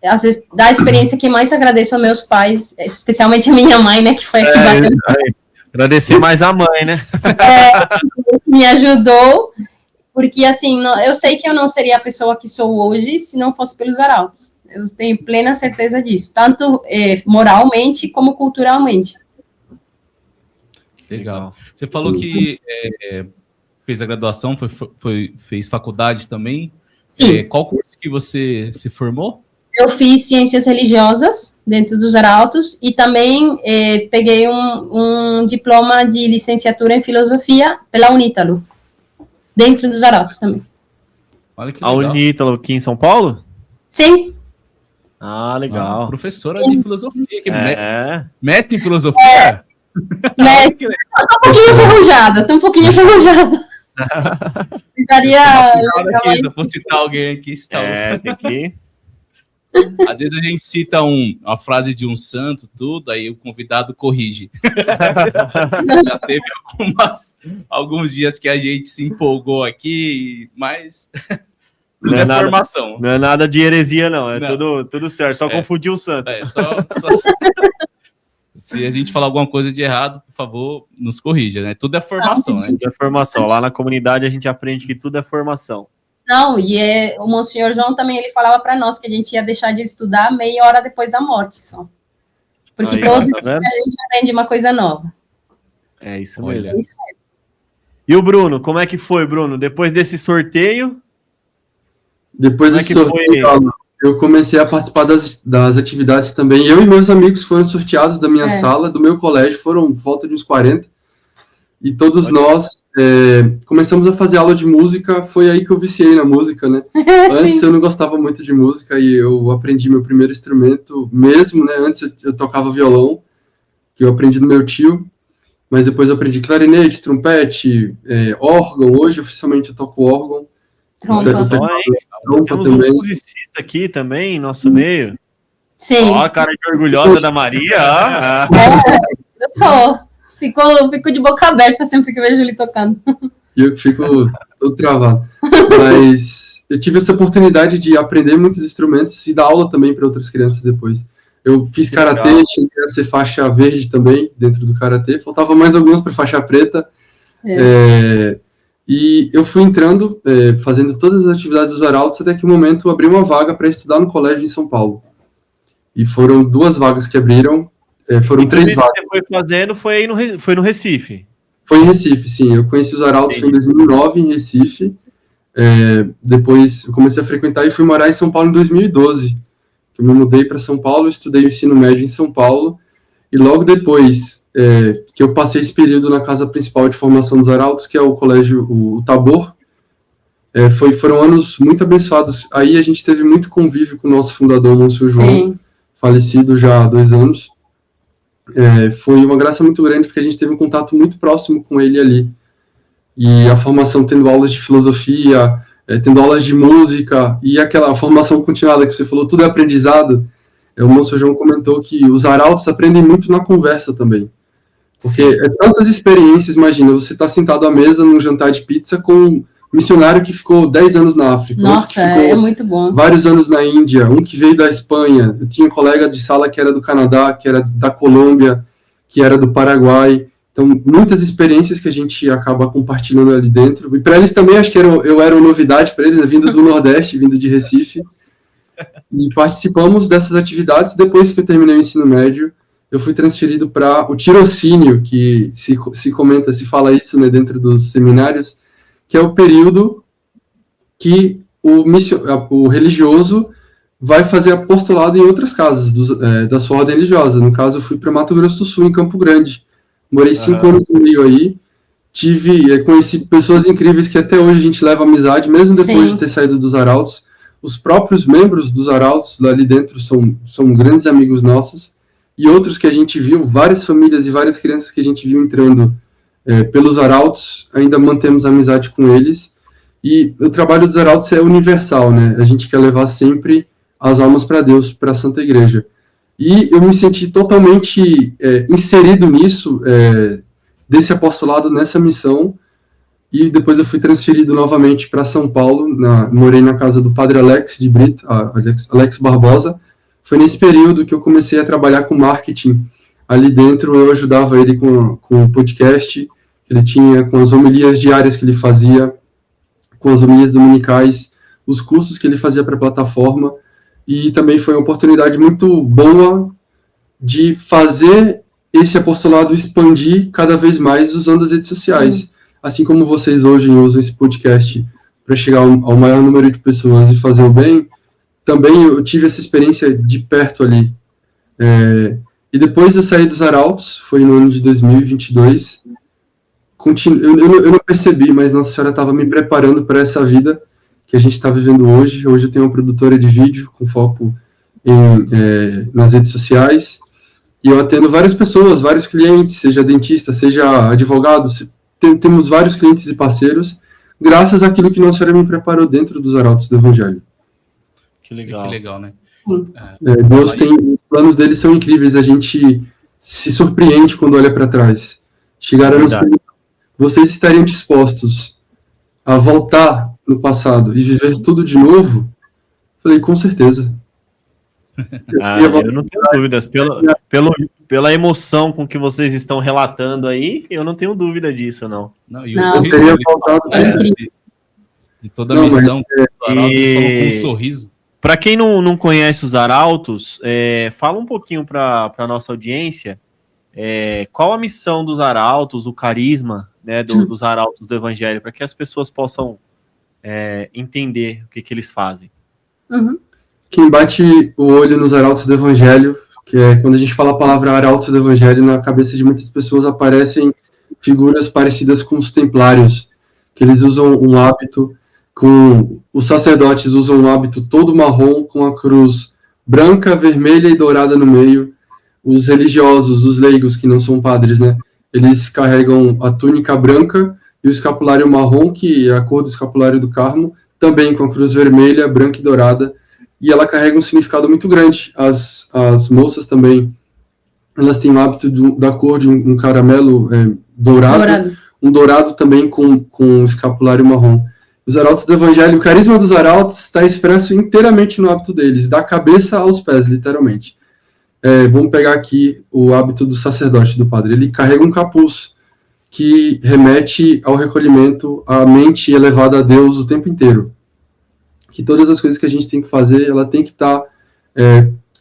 [SPEAKER 4] Às vezes, da experiência que mais agradeço aos meus pais, especialmente a minha mãe, né, que foi a que bateu.
[SPEAKER 1] Agradecer mais a mãe, né?
[SPEAKER 4] Me ajudou, porque, assim, eu sei que eu não seria a pessoa que sou hoje se não fosse pelos arautos. Eu tenho plena certeza disso, tanto moralmente como culturalmente.
[SPEAKER 2] Legal. Você falou que fez a graduação, fez faculdade também.
[SPEAKER 4] Sim.
[SPEAKER 2] Qual curso que você se formou?
[SPEAKER 4] Eu fiz ciências religiosas dentro dos arautos e também peguei um diploma de licenciatura em filosofia pela Unítalo, dentro dos arautos também.
[SPEAKER 2] Olha que legal.
[SPEAKER 1] A Unítalo aqui em São Paulo?
[SPEAKER 4] Sim.
[SPEAKER 1] Ah, legal.
[SPEAKER 2] Professora de filosofia, mestre em filosofia.
[SPEAKER 4] Né? Tá um pouquinho enferrujada, Precisaria...
[SPEAKER 2] Vou citar alguém aqui.
[SPEAKER 1] Tem que...
[SPEAKER 2] Às vezes a gente cita uma frase de um santo, tudo, aí o convidado corrige. Já teve alguns dias que a gente se empolgou aqui, mas tudo é formação.
[SPEAKER 1] Não é nada de heresia, não. Tudo certo. Só confundir o santo.
[SPEAKER 2] Se a gente falar alguma coisa de errado, por favor, nos corrija, né? Tudo é formação, né?
[SPEAKER 1] Tudo é formação. Lá na comunidade a gente aprende que tudo é formação.
[SPEAKER 4] Não, o Monsenhor João também, ele falava para nós que a gente ia deixar de estudar meia hora depois da morte, só. Porque todo dia a gente aprende uma coisa nova.
[SPEAKER 1] É isso mesmo. E o Bruno, como é que foi, Bruno? Depois desse sorteio?
[SPEAKER 3] Depois desse sorteio, eu comecei a participar das atividades também. Eu e meus amigos foram sorteados da minha sala, do meu colégio, foram volta de uns 40. E todos nós começamos a fazer aula de música, foi aí que eu viciei na música, né? Antes eu não gostava muito de música e eu aprendi meu primeiro instrumento mesmo, né? Antes eu tocava violão, que eu aprendi do meu tio, mas depois eu aprendi clarinete, trompete, órgão. Hoje, oficialmente, eu toco órgão.
[SPEAKER 1] Temos um musicista aqui também, em nosso meio.
[SPEAKER 4] Sim.
[SPEAKER 1] Ó, a cara de orgulhosa da Maria.
[SPEAKER 4] Eu sou. Fico de boca aberta sempre que vejo ele tocando.
[SPEAKER 3] E eu fico todo travado. Mas eu tive essa oportunidade de aprender muitos instrumentos e dar aula também para outras crianças depois. Eu fiz karatê, cheguei a ser faixa verde também dentro do karatê. Faltava mais alguns para faixa preta. E eu fui entrando, fazendo todas as atividades dos arautos, até que um momento abri uma vaga para estudar no colégio em São Paulo. E foram 2 vagas que abriram. Foram 3 vagas.
[SPEAKER 1] Que você foi fazendo foi no Recife?
[SPEAKER 3] Foi em Recife, sim. Eu conheci os arautos em 2009, em Recife. Depois eu comecei a frequentar e fui morar em São Paulo em 2012. Eu me mudei para São Paulo, estudei o ensino médio em São Paulo. E logo depois que eu passei esse período na casa principal de formação dos arautos, que é o colégio o Tabor, foram anos muito abençoados. Aí a gente teve muito convívio com o nosso fundador, Monsenhor João, falecido já há 2 anos. Foi uma graça muito grande, porque a gente teve um contato muito próximo com ele ali. E a formação tendo aulas de filosofia, tendo aulas de música, e aquela formação continuada que você falou, tudo é aprendizado. O Monsenhor João comentou que os arautos aprendem muito na conversa também. Porque tantas experiências, imagina, você está sentado à mesa num jantar de pizza com um missionário que ficou 10 anos na África.
[SPEAKER 4] Nossa, é muito bom.
[SPEAKER 3] Vários anos na Índia, um que veio da Espanha. Eu tinha um colega de sala que era do Canadá, que era da Colômbia, que era do Paraguai. Então, muitas experiências que a gente acaba compartilhando ali dentro. E para eles também, acho que eu era uma novidade para eles, né? Vindo do Nordeste, vindo de Recife. E participamos dessas atividades. Depois que eu terminei o ensino médio, eu fui transferido para o tirocínio, que se fala isso, né, dentro dos seminários, que é o período que o religioso vai fazer apostolado em outras casas da sua ordem religiosa. No caso, eu fui para Mato Grosso do Sul, em Campo Grande. Morei 5 anos e meio aí. Conheci pessoas incríveis que até hoje a gente leva amizade, mesmo depois de ter saído dos arautos. Os próprios membros dos arautos ali dentro são grandes amigos nossos. E outros que a gente viu, várias famílias e várias crianças que a gente viu entrando pelos arautos, ainda mantemos amizade com eles. E o trabalho dos arautos é universal, né? A gente quer levar sempre as almas para Deus, para a Santa Igreja. E eu me senti totalmente inserido nisso, desse apostolado, nessa missão. E depois eu fui transferido novamente para São Paulo, morei na casa do Padre Alex de Brito, Alex Barbosa. Foi nesse período que eu comecei a trabalhar com marketing. Ali dentro eu ajudava ele com o podcast que ele tinha, com as homilias diárias que ele fazia, com as homilias dominicais, os cursos que ele fazia para a plataforma. E também foi uma oportunidade muito boa de fazer esse apostolado expandir cada vez mais usando as redes sociais. Assim como vocês hoje usam esse podcast para chegar ao maior número de pessoas e fazer o bem, também eu tive essa experiência de perto ali. E depois eu saí dos arautos, foi no ano de 2022. Eu não percebi, mas Nossa Senhora estava me preparando para essa vida que a gente está vivendo hoje. Hoje eu tenho uma produtora de vídeo com foco nas redes sociais. E eu atendo várias pessoas, vários clientes, seja dentista, seja advogado, temos vários clientes e parceiros, graças àquilo que Nossa Senhora me preparou dentro dos arautos do Evangelho.
[SPEAKER 1] Que legal.
[SPEAKER 2] Que legal, né?
[SPEAKER 3] Deus tem, os planos dele são incríveis, a gente se surpreende quando olha para trás. Chegaram a nos perguntar, vocês estariam dispostos a voltar no passado e viver tudo de novo? Falei, com certeza.
[SPEAKER 1] Eu não tenho dúvidas. Pela emoção com que vocês estão relatando aí, eu não tenho dúvida disso, não.
[SPEAKER 2] Não, e o sorriso de toda a missão, com um sorriso.
[SPEAKER 1] Para quem não conhece os arautos, fala um pouquinho para a nossa audiência qual a missão dos arautos, o carisma, né, dos arautos do Evangelho, para que as pessoas possam entender o que eles fazem.
[SPEAKER 4] Uhum.
[SPEAKER 3] Quem bate o olho nos arautos do Evangelho, que é quando a gente fala a palavra arautos do Evangelho, na cabeça de muitas pessoas aparecem figuras parecidas com os templários, que eles usam um hábito, os sacerdotes usam um hábito todo marrom, com a cruz branca, vermelha e dourada no meio. Os religiosos, os leigos, que não são padres, né, eles carregam a túnica branca e o escapulário marrom, que é a cor do escapulário do Carmo, também com a cruz vermelha, branca e dourada, e ela carrega um significado muito grande. As moças também, elas têm o hábito da cor de um caramelo dourado, um dourado também com um escapulário marrom. Os arautos do Evangelho, o carisma dos arautos está expresso inteiramente no hábito deles, da cabeça aos pés, literalmente. Vamos pegar aqui o hábito do sacerdote, do padre. Ele carrega um capuz que remete ao recolhimento, à mente elevada a Deus o tempo inteiro. Que todas as coisas que a gente tem que fazer, ela tem que estar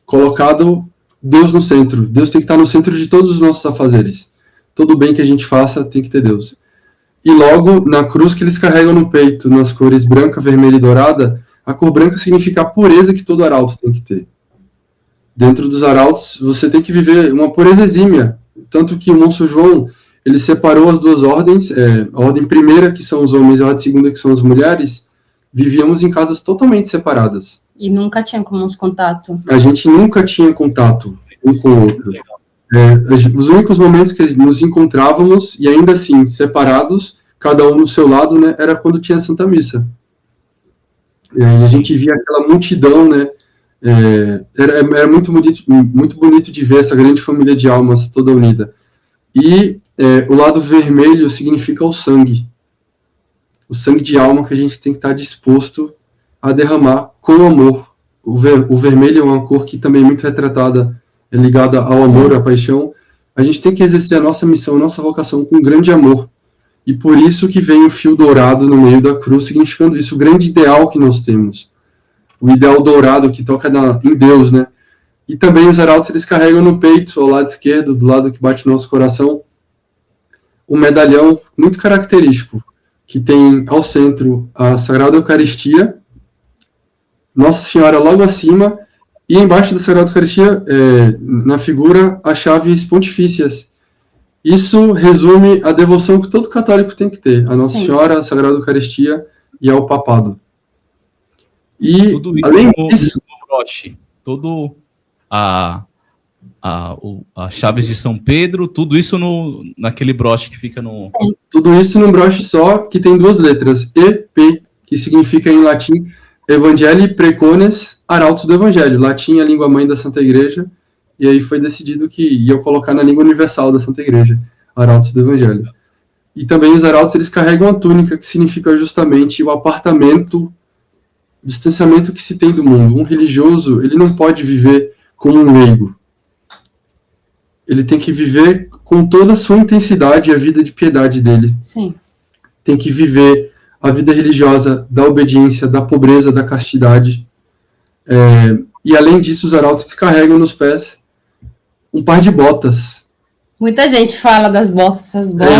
[SPEAKER 3] colocado Deus no centro. Deus tem que estar no centro de todos os nossos afazeres. Todo bem que a gente faça tem que ter Deus. E logo, na cruz que eles carregam no peito, nas cores branca, vermelha e dourada, a cor branca significa a pureza que todo arauto tem que ter. Dentro dos arautos, você tem que viver uma pureza exímia. Tanto que o Monsenhor João, ele separou as duas ordens, a ordem primeira, que são os homens, e a ordem segunda, que são as mulheres. Vivíamos em casas totalmente separadas.
[SPEAKER 4] E nunca tínhamos contato.
[SPEAKER 3] A gente nunca tinha contato um com o outro. Os únicos momentos que nos encontrávamos, e ainda assim, separados, cada um no seu lado, né, era quando tinha Santa Missa. E aí a gente via aquela multidão, né, era muito bonito de ver essa grande família de almas toda unida. E o lado vermelho significa o sangue de alma que a gente tem que estar disposto a derramar com amor. O vermelho é uma cor que também é muito retratada, ligada ao amor, à paixão. A gente tem que exercer a nossa missão, a nossa vocação com grande amor. E por isso que vem o fio dourado no meio da cruz, significando isso, o grande ideal que nós temos. O ideal dourado que toca em Deus, né? E também os arautos, eles carregam no peito, ao lado esquerdo, do lado que bate o nosso coração, um medalhão muito característico, que tem ao centro a Sagrada Eucaristia, Nossa Senhora logo acima, e embaixo da Sagrada Eucaristia, na figura, as chaves pontifícias. Isso resume a devoção que todo católico tem que ter, a Nossa Senhora, a Sagrada Eucaristia e ao Papado. E,
[SPEAKER 2] tudo isso
[SPEAKER 3] além disso...
[SPEAKER 2] no broche, todo as chaves de São Pedro, tudo isso naquele broche que fica no...
[SPEAKER 3] Tudo isso num broche só, que tem duas letras, EP, que significa em latim Evangelii Precones Arautos do Evangelho. Latim é a língua mãe da Santa Igreja, e aí foi decidido que ia colocar na língua universal da Santa Igreja, Arautos do Evangelho. E também os arautos, eles carregam a túnica, que significa justamente o apartamento, o distanciamento que se tem do mundo. Um religioso, ele não pode viver como um leigo. Ele tem que viver com toda a sua intensidade a vida de piedade dele.
[SPEAKER 4] Sim.
[SPEAKER 3] Tem que viver a vida religiosa da obediência, da pobreza, da castidade. E além disso, os arautos carregam nos pés um par de botas.
[SPEAKER 4] Muita gente fala das botas, essas botas.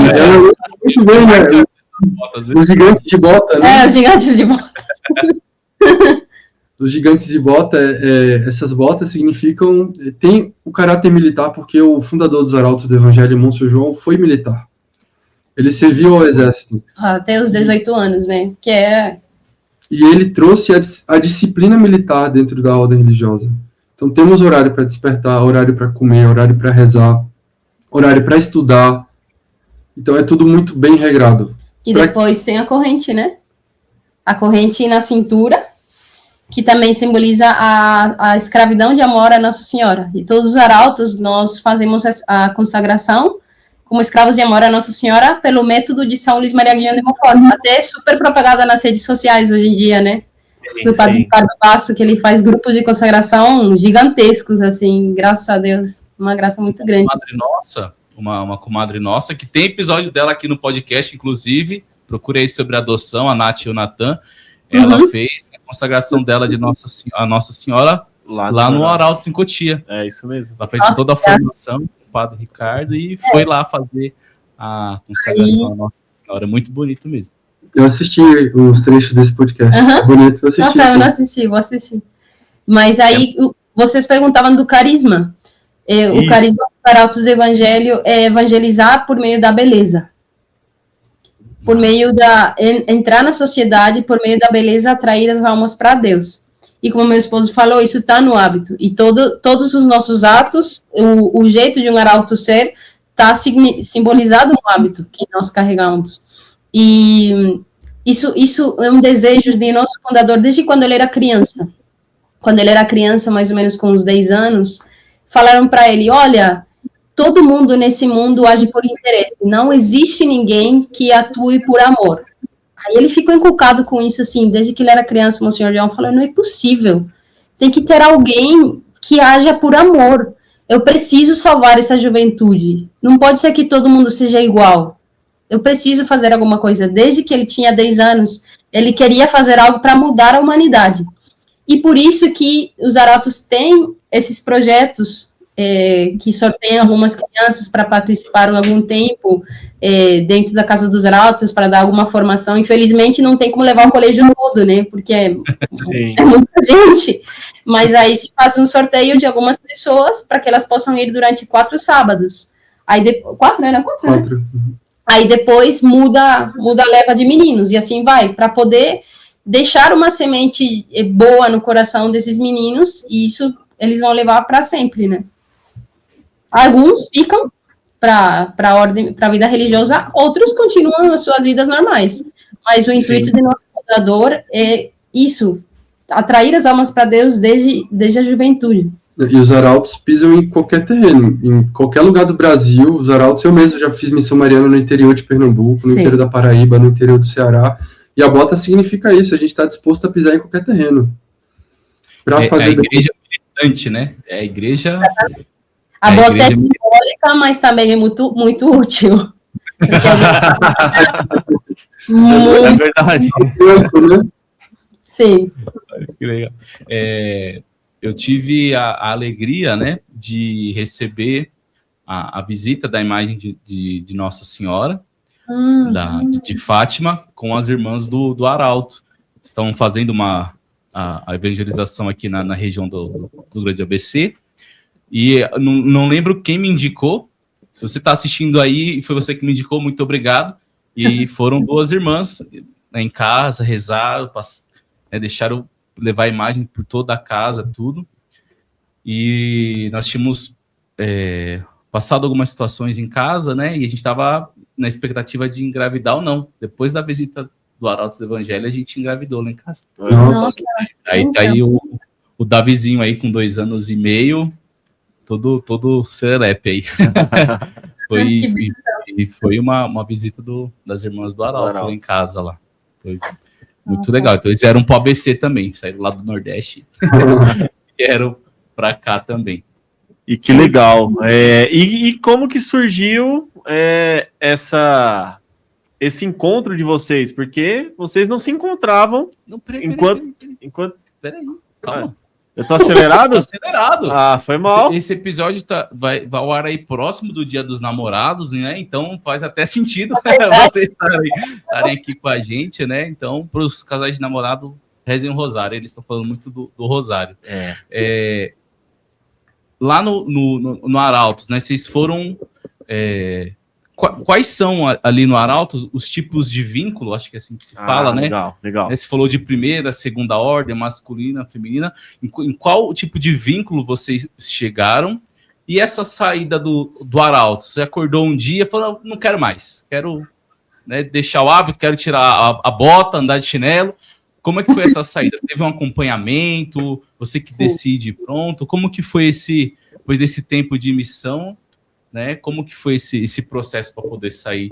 [SPEAKER 3] Muito bem, né? Os gigantes de bota, né?
[SPEAKER 4] Os gigantes de bota.
[SPEAKER 3] Os gigantes de bota, essas botas significam... Tem o caráter militar, porque o fundador dos arautos do Evangelho, Monsenhor João, foi militar. Ele serviu ao exército.
[SPEAKER 4] Até os 18 anos, né?
[SPEAKER 3] E ele trouxe a disciplina militar dentro da ordem religiosa. Então, temos horário para despertar, horário para comer, horário para rezar, horário para estudar. Então, é tudo muito bem regrado.
[SPEAKER 4] E depois tem a corrente, né? A corrente na cintura, que também simboliza a escravidão de amor a Nossa Senhora. E todos os arautos, nós fazemos a consagração como escravos de amor a Nossa Senhora pelo método de São Luís Maria Guilhão de Montfort. Até super propagada nas redes sociais hoje em dia, né? Do Padre Ricardo Basso, que ele faz grupos de consagração gigantescos, assim, graças a Deus. Uma graça muito grande.
[SPEAKER 2] Uma comadre nossa, que tem episódio dela aqui no podcast, inclusive, procure aí sobre adoção, a Nath e o Natan. Ela fez a consagração dela de Nossa Senhora lá no Arautos em Cotia.
[SPEAKER 1] É isso mesmo.
[SPEAKER 2] Ela fez toda a formação com o Padre Ricardo e foi lá fazer a consagração à Nossa Senhora. Muito bonito mesmo.
[SPEAKER 3] Eu assisti os trechos desse podcast. Bonito, eu assisti.
[SPEAKER 4] Nossa, eu não assisti, vou assistir. Mas aí, vocês perguntavam do carisma. O carisma dos arautos do Evangelho é evangelizar por meio da beleza. Por meio da... entrar na sociedade, por meio da beleza, atrair as almas para Deus. E como meu esposo falou, isso está no hábito. E todos os nossos atos, o jeito de um arauto ser, está simbolizado no hábito que nós carregamos. E isso é um desejo de nosso fundador desde quando ele era criança. Quando ele era criança, mais ou menos com uns 10 anos, falaram para ele, olha, todo mundo nesse mundo age por interesse. Não existe ninguém que atue por amor. Aí ele ficou inculcado com isso, assim, desde que ele era criança, o Monsenhor João falou, não é possível. Tem que ter alguém que haja por amor. Eu preciso salvar essa juventude. Não pode ser que todo mundo seja igual. Eu preciso fazer alguma coisa. Desde que ele tinha 10 anos, ele queria fazer algo para mudar a humanidade. E por isso que os arautos têm esses projetos que sorteiam algumas crianças para participar algum tempo dentro da Casa dos Arautos, para dar alguma formação. Infelizmente, não tem como levar o colégio todo, né? Porque é muita gente. Mas aí se faz um sorteio de algumas pessoas para que elas possam ir durante 4 sábados. Aí 4, né? 4. Aí depois muda a leva de meninos, e assim vai, para poder deixar uma semente boa no coração desses meninos, e isso eles vão levar para sempre, né? Alguns ficam para a vida religiosa, outros continuam as suas vidas normais. Mas o intuito de nosso fundador é isso, atrair as almas para Deus desde a juventude.
[SPEAKER 3] E os arautos pisam em qualquer terreno, em qualquer lugar do Brasil. Os arautos, eu mesmo já fiz missão mariana no interior de Pernambuco, no interior da Paraíba, no interior do Ceará. E a bota significa isso, a gente está disposto a pisar em qualquer terreno.
[SPEAKER 2] Fazer a igreja militante, né? É a igreja...
[SPEAKER 4] A bota é simbólica, mas também é muito, muito útil.
[SPEAKER 1] É verdade.
[SPEAKER 4] Sim.
[SPEAKER 2] Que legal. Eu tive a alegria, né, de receber a visita da imagem de Nossa Senhora, de Fátima, com as irmãs do Arauto. Estão fazendo a evangelização aqui na região do Grande ABC. E não lembro quem me indicou. Se você está assistindo aí, foi você que me indicou, muito obrigado. E foram 2 irmãs, né, em casa, rezaram, deixaram levar a imagem por toda a casa, tudo. E nós tínhamos passado algumas situações em casa, né? E a gente estava na expectativa de engravidar ou não. Depois da visita do Arautos do Evangelho, a gente engravidou lá em casa.
[SPEAKER 4] Nossa,
[SPEAKER 2] aí o Davizinho aí com 2 anos e meio, todo serelepe aí. Foi uma visita das irmãs do Arauto lá em casa lá. Foi muito legal. Então eles vieram pro ABC também, saíram lá do Nordeste e vieram para cá também.
[SPEAKER 1] E que legal. E como que surgiu esse encontro de vocês? Porque vocês não se encontravam enquanto...
[SPEAKER 2] Peraí, calma.
[SPEAKER 1] Eu tô acelerado?
[SPEAKER 2] Tô acelerado.
[SPEAKER 1] Ah, foi mal.
[SPEAKER 2] Esse episódio vai ao ar aí próximo do Dia dos Namorados, né? Então faz até sentido vocês estarem aqui com a gente, né? Então, para os casais de namorado, rezem o rosário. Eles estão falando muito do rosário. Lá no Arautos, né? Vocês foram quais são ali no Arautos os tipos de vínculo, acho que é assim que se fala, né?
[SPEAKER 1] Legal.
[SPEAKER 2] Você falou de primeira, segunda ordem, masculina, feminina. Em qual tipo de vínculo vocês chegaram? E essa saída do Arautos? Você acordou um dia e falou, não quero mais, quero, né, deixar o hábito, quero tirar a bota, andar de chinelo. Como é que foi essa saída? Teve um acompanhamento? Você que decide pronto? Como que foi depois desse tempo de missão, né? Como que foi esse processo para poder sair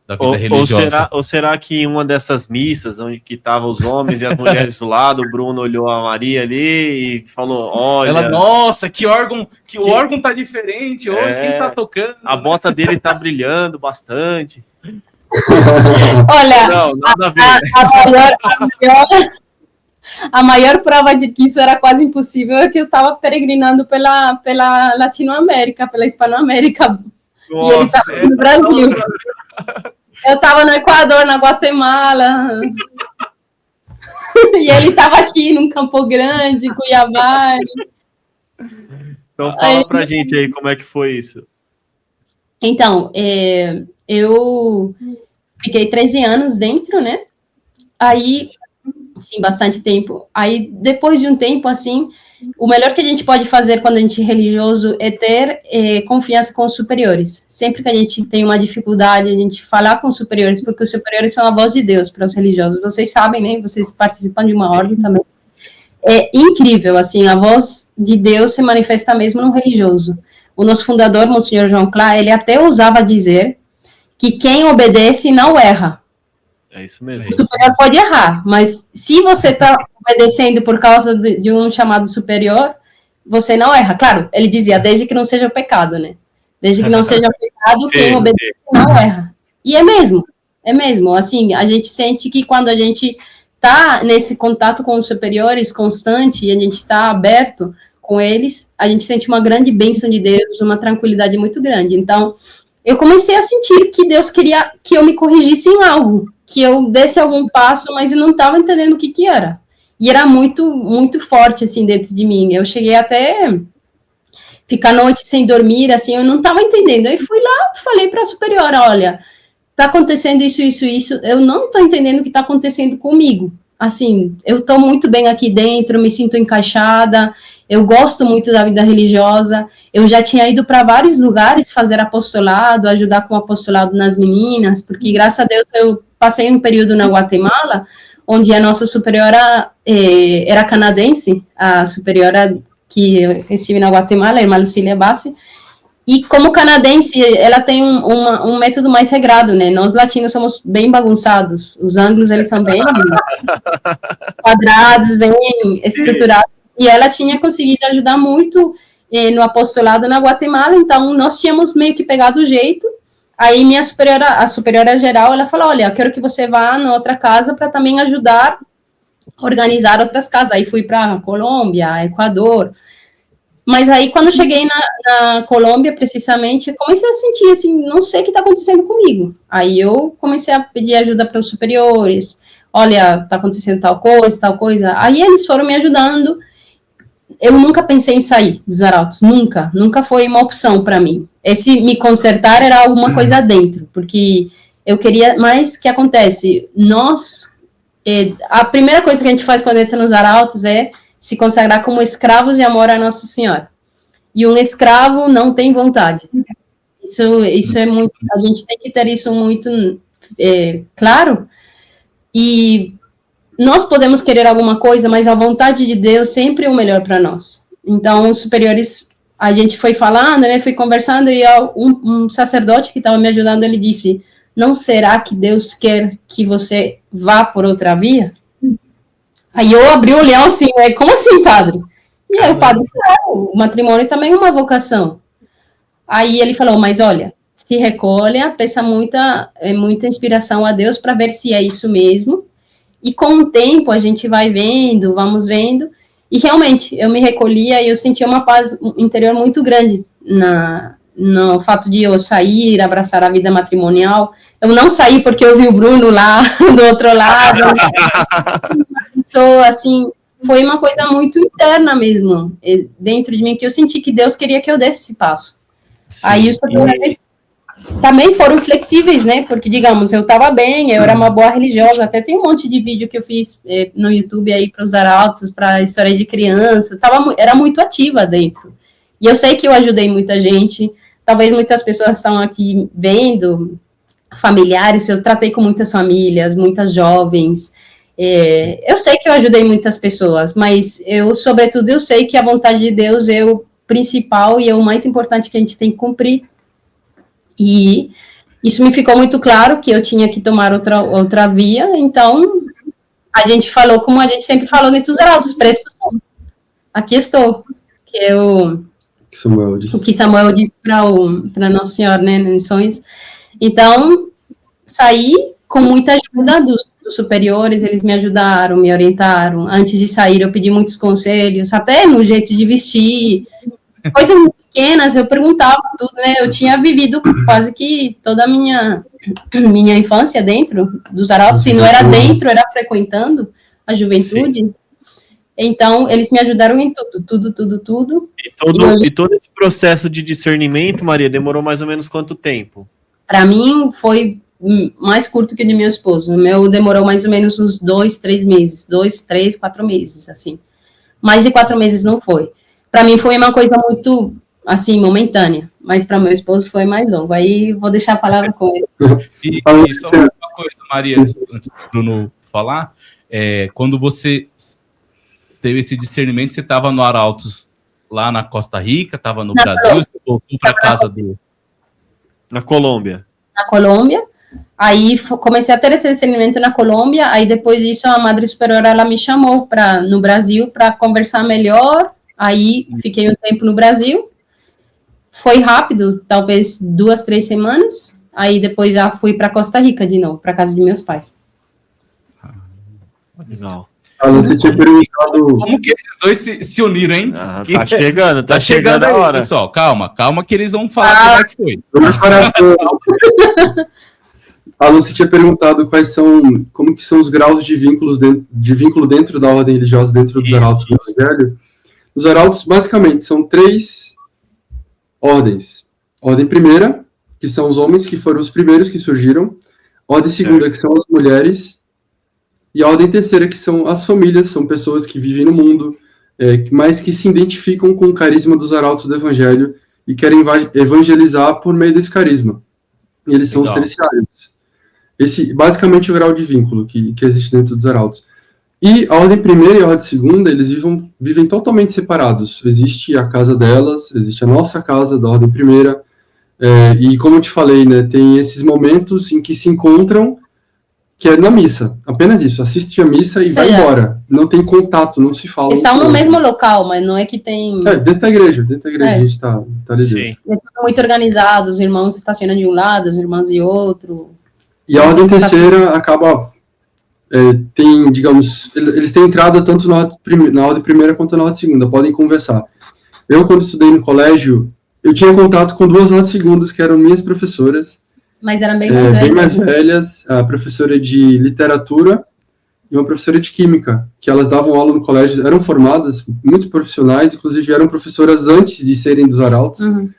[SPEAKER 2] da vida religiosa?
[SPEAKER 1] Ou será que em uma dessas missas, onde que estavam os homens e as mulheres do lado, o Bruno olhou a Maria ali e falou, olha...
[SPEAKER 2] Ela, nossa, o órgão tá diferente hoje, quem tá tocando?
[SPEAKER 1] A bota dele tá brilhando bastante.
[SPEAKER 4] Olha,
[SPEAKER 1] não, nada a ver.
[SPEAKER 4] A maior prova de que isso era quase impossível é que eu estava peregrinando pela Latinoamérica, pela Hispanoamérica. Nossa, e ele estava no Brasil. Eu estava no Equador, na Guatemala. E ele estava aqui, num Campo Grande, Cuiabá.
[SPEAKER 1] Então fala pra gente aí como é que foi isso.
[SPEAKER 4] Então, eu fiquei 13 anos dentro, né? Aí, sim, bastante tempo. Aí, depois de um tempo, assim, o melhor que a gente pode fazer quando a gente é religioso é ter confiança com os superiores. Sempre que a gente tem uma dificuldade, a gente falar com os superiores, porque os superiores são a voz de Deus para os religiosos. Vocês sabem, né? Vocês participam de uma ordem também. É incrível, assim, a voz de Deus se manifesta mesmo no religioso. O nosso fundador, Monsenhor João Clá, ele até ousava dizer que quem obedece não erra.
[SPEAKER 1] É isso mesmo.
[SPEAKER 4] O superior pode errar, mas se você está obedecendo por causa de um chamado superior, você não erra. Claro, ele dizia, desde que não seja pecado, né? Desde que não seja pecado, quem obedece não erra. E é mesmo. Assim, a gente sente que quando a gente está nesse contato com os superiores constante e a gente está aberto com eles, a gente sente uma grande bênção de Deus, uma tranquilidade muito grande. Então, eu comecei a sentir que Deus queria que eu me corrigisse em algo, que eu desse algum passo, mas eu não estava entendendo o que era. E era muito, muito forte, assim, dentro de mim. Eu cheguei até ficar a noite sem dormir, assim, eu não estava entendendo. Aí fui lá, falei para a superiora, olha, está acontecendo isso, eu não estou entendendo o que está acontecendo comigo. Assim, eu estou muito bem aqui dentro, me sinto encaixada, eu gosto muito da vida religiosa, eu já tinha ido para vários lugares fazer apostolado, ajudar com o apostolado nas meninas, porque, graças a Deus, eu passei um período na Guatemala, onde a nossa superiora era canadense, a superiora que eu estive na Guatemala, a irmã Lucília Bassi, e como canadense, ela tem um método mais regrado, né? Nós latinos somos bem bagunçados, os ângulos, eles são bem quadrados, bem estruturados, e ela tinha conseguido ajudar muito no apostolado na Guatemala, então nós tínhamos meio que pegado o jeito. Aí minha superiora, a superiora geral, ela falou, olha, eu quero que você vá na outra casa para também ajudar a organizar outras casas. Aí fui para Colômbia, Equador. Mas aí, quando cheguei na Colômbia, precisamente, comecei a sentir, assim, não sei o que está acontecendo comigo. Aí eu comecei a pedir ajuda para os superiores. Olha, está acontecendo tal coisa. Aí eles foram me ajudando. Eu nunca pensei em sair dos Arautos, nunca foi uma opção para mim. Esse me consertar era alguma coisa dentro, porque eu queria, mas o que acontece? A primeira coisa que a gente faz quando entra nos Arautos é se consagrar como escravos de amor a Nossa Senhora. E um escravo não tem vontade. Isso é muito, a gente tem que ter isso muito claro. E nós podemos querer alguma coisa, mas a vontade de Deus sempre é o melhor para nós. Então, os superiores, a gente foi falando, né, foi conversando, e um sacerdote que estava me ajudando, ele disse, não será que Deus quer que você vá por outra via? Aí eu abri o olhão assim, como assim, padre? E aí o padre falou, o matrimônio também é uma vocação. Aí ele falou, mas olha, se recolha, peça muita inspiração a Deus para ver se é isso mesmo. E com o tempo a gente vai vendo, vamos vendo. E realmente, eu me recolhia e eu sentia uma paz interior muito grande no fato de eu sair, abraçar a vida matrimonial. Eu não saí porque eu vi o Bruno lá do outro lado. Assim, foi uma coisa muito interna mesmo, dentro de mim, que eu senti que Deus queria que eu desse esse passo. Sim. Aí os superiores também foram flexíveis, né? Porque, digamos, eu estava bem, eu era uma boa religiosa, até tem um monte de vídeo que eu fiz no YouTube aí para os arautos, para história de criança, era muito ativa dentro. E eu sei que eu ajudei muita gente, talvez muitas pessoas estão aqui vendo, familiares, eu tratei com muitas famílias, muitas jovens, eu sei que eu ajudei muitas pessoas, mas sobretudo, eu sei que a vontade de Deus é o principal e é o mais importante que a gente tem que cumprir. E isso me ficou muito claro, que eu tinha que tomar outra via, então a gente falou, como a gente sempre falou dentro dos arautos, presto aqui estou, que é o que Samuel disse para Nossa Senhora, né, em sonhos. Então, saí com muita ajuda dos superiores, eles me ajudaram, me orientaram. Antes de sair, eu pedi muitos conselhos, até no jeito de vestir, coisas muito pequenas, eu perguntava tudo, né? Eu tinha vivido quase que toda a minha infância dentro dos arautos, se não era dentro, era frequentando a juventude. Sim. Então, eles me ajudaram em tudo.
[SPEAKER 1] E todo esse processo de discernimento, Maria, demorou mais ou menos quanto tempo?
[SPEAKER 4] Para mim, foi mais curto que o de meu esposo. O meu demorou mais ou menos uns 2, 3 meses. 2, 3, 4 meses, assim. Mais de 4 meses não foi. Para mim foi uma coisa muito, assim, momentânea, mas para meu esposo foi mais longo. Aí vou deixar a palavra com ele.
[SPEAKER 2] E só uma coisa, Maria, antes do Bruno falar, quando você teve esse discernimento, você estava no Arautos lá na Costa Rica, estava no Brasil, você voltou para casa
[SPEAKER 1] na Colômbia.
[SPEAKER 4] Na Colômbia. Aí comecei a ter esse discernimento na Colômbia, aí depois disso a Madre Superiora, ela me chamou no Brasil para conversar melhor. Aí fiquei um tempo no Brasil, foi rápido, talvez 2, 3 semanas, aí depois já fui para Costa Rica de novo, para casa de meus pais.
[SPEAKER 1] Legal.
[SPEAKER 3] Você tinha perguntado...
[SPEAKER 2] Como que esses dois se uniram, hein?
[SPEAKER 1] Tá chegando a hora.
[SPEAKER 2] Pessoal, calma que eles vão falar como é que foi.
[SPEAKER 3] Alan, você tinha perguntado como que são os graus de vínculo dentro da ordem religiosa, dentro dos arautos do Evangelho. Os arautos, basicamente, são 3 ordens. Ordem primeira, que são os homens, que foram os primeiros que surgiram. Ordem segunda, que são as mulheres. E a ordem terceira, que são as famílias, são pessoas que vivem no mundo, mas que se identificam com o carisma dos arautos do Evangelho e querem evangelizar por meio desse carisma. E eles são os terciários. Esse, basicamente, é o grau de vínculo que existe dentro dos arautos. E a ordem primeira e a ordem segunda, eles vivem totalmente separados. Existe a casa delas, existe a nossa casa da ordem primeira, e como eu te falei, né, tem esses momentos em que se encontram, que é na missa, apenas isso, assiste a missa e vai embora. Não tem contato, não se fala.
[SPEAKER 4] Estão no mesmo local, mas não é que tem...
[SPEAKER 3] dentro da igreja a gente tá ali dentro.
[SPEAKER 4] É tudo muito organizado, os irmãos estacionam de um lado, as irmãs de outro.
[SPEAKER 3] E a ordem terceira acaba... tem, digamos, eles têm entrada tanto na ordem primeira quanto na ordem segunda, podem conversar. Eu, quando estudei no colégio, eu tinha contato com 2 ordens segundas, que eram minhas professoras.
[SPEAKER 4] Mas eram bem mais velhas.
[SPEAKER 3] Bem mais velhas, a professora de literatura e uma professora de química, que elas davam aula no colégio, eram formadas, muito profissionais, inclusive eram professoras antes de serem dos arautos.
[SPEAKER 4] Uhum.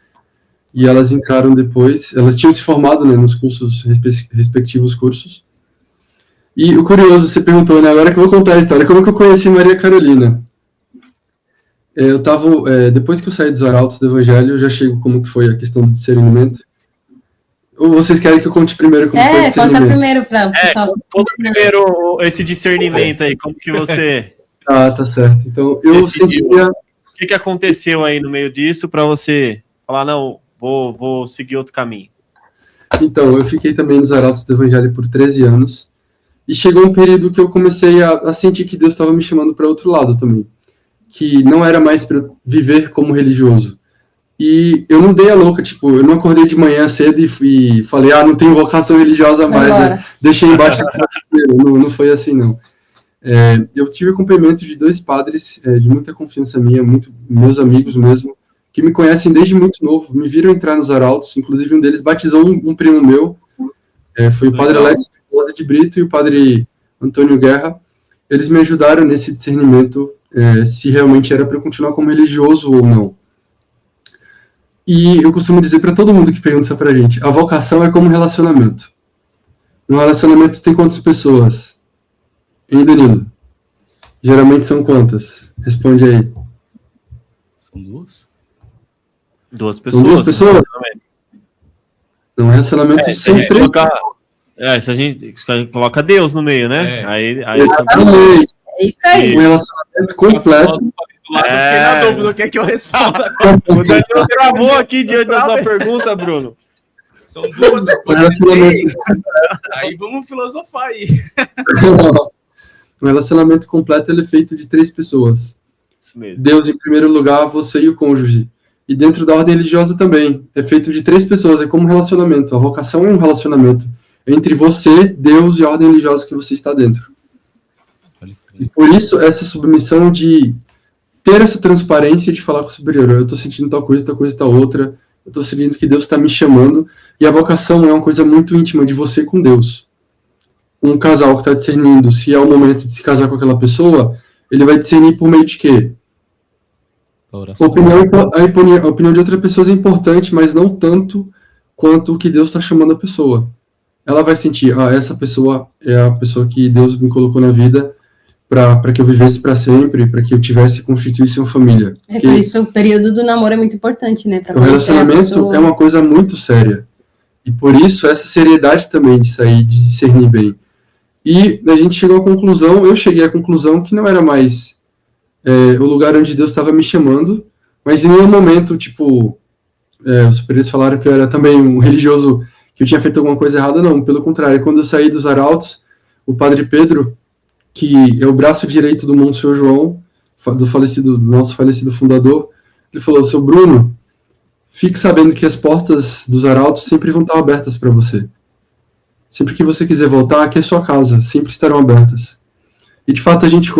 [SPEAKER 3] E elas entraram depois, elas tinham se formado, né, nos respectivos cursos. E o curioso, você perguntou, né, agora que eu vou contar a história, como que eu conheci Maria Carolina? Eu estava, depois que eu saí dos arautos do Evangelho, eu já chego como que foi a questão do discernimento. Ou vocês querem que eu conte primeiro como foi o discernimento?
[SPEAKER 4] Conta primeiro para o pessoal.
[SPEAKER 1] Conta primeiro esse discernimento aí, como que você...
[SPEAKER 3] Tá certo. Então, eu seguia...
[SPEAKER 1] O que aconteceu aí no meio disso para você falar, não, vou seguir outro caminho?
[SPEAKER 3] Então, eu fiquei também nos arautos do Evangelho por 13 anos, e chegou um período que eu comecei a sentir que Deus estava me chamando para outro lado também, que não era mais para viver como religioso. E eu não dei a louca, tipo, eu não acordei de manhã cedo e falei, não tenho vocação religiosa mais, né? Deixei embaixo não foi assim, não. Eu tive acompanhamento de 2 padres de muita confiança minha, meus amigos mesmo, que me conhecem desde muito novo, me viram entrar nos arautos, inclusive um deles batizou um primo meu, foi o padre Alex de Brito e o padre Antônio Guerra. Eles me ajudaram nesse discernimento, se realmente era para eu continuar como religioso ou não. E eu costumo dizer para todo mundo que pergunta isso pra gente, a vocação é como um relacionamento. No relacionamento tem quantas pessoas? Hein, Danilo? Geralmente são quantas? Responde aí.
[SPEAKER 2] São duas?
[SPEAKER 1] Duas pessoas.
[SPEAKER 3] São duas pessoas? No relacionamento são
[SPEAKER 1] se a gente
[SPEAKER 3] três.
[SPEAKER 1] se a gente coloca Deus no meio, né?
[SPEAKER 2] É.
[SPEAKER 1] Aí
[SPEAKER 3] Exatamente.
[SPEAKER 4] É isso aí.
[SPEAKER 3] Um relacionamento completo.
[SPEAKER 2] Do lado, eu fiquei na dúvida, o que é que eu respondo?
[SPEAKER 1] o Danilo travou aqui diante da sua pergunta, Bruno.
[SPEAKER 2] São duas, mas
[SPEAKER 3] Um
[SPEAKER 2] pode
[SPEAKER 3] relacionamento,
[SPEAKER 2] ser. Aí vamos filosofar aí.
[SPEAKER 3] um relacionamento completo ele é feito de 3 pessoas.
[SPEAKER 1] Isso mesmo.
[SPEAKER 3] Deus em primeiro lugar, você e o cônjuge. E dentro da ordem religiosa também. É feito de 3 pessoas, é como um relacionamento. A vocação é um relacionamento entre você, Deus e a ordem religiosa que você está dentro. E por isso, essa submissão de ter essa transparência de falar com o superior. Eu estou sentindo tal coisa, tal outra. Eu estou sentindo que Deus está me chamando. E a vocação é uma coisa muito íntima de você com Deus. Um casal que está discernindo se é o momento de se casar com aquela pessoa, ele vai discernir por meio de quê? A opinião de outra pessoa é importante, mas não tanto quanto o que Deus está chamando a pessoa. Ela vai sentir, essa pessoa é a pessoa que Deus me colocou na vida para que eu vivesse para sempre, para que eu constituísse uma família.
[SPEAKER 4] É por isso o período do namoro é muito importante, né?
[SPEAKER 3] O relacionamento é uma coisa muito séria. E por isso essa seriedade também de sair, de discernir bem. E a gente chegou à conclusão, eu cheguei à conclusão que não era mais o lugar onde Deus estava me chamando, mas em nenhum momento, os superiores falaram que eu era também um religioso, que eu tinha feito alguma coisa errada, não. Pelo contrário, quando eu saí dos arautos, o padre Pedro, que é o braço direito do Monsenhor João, do nosso falecido fundador, ele falou, seu Bruno, fique sabendo que as portas dos arautos sempre vão estar abertas para você. Sempre que você quiser voltar, aqui é sua casa, sempre estarão abertas. E de fato a gente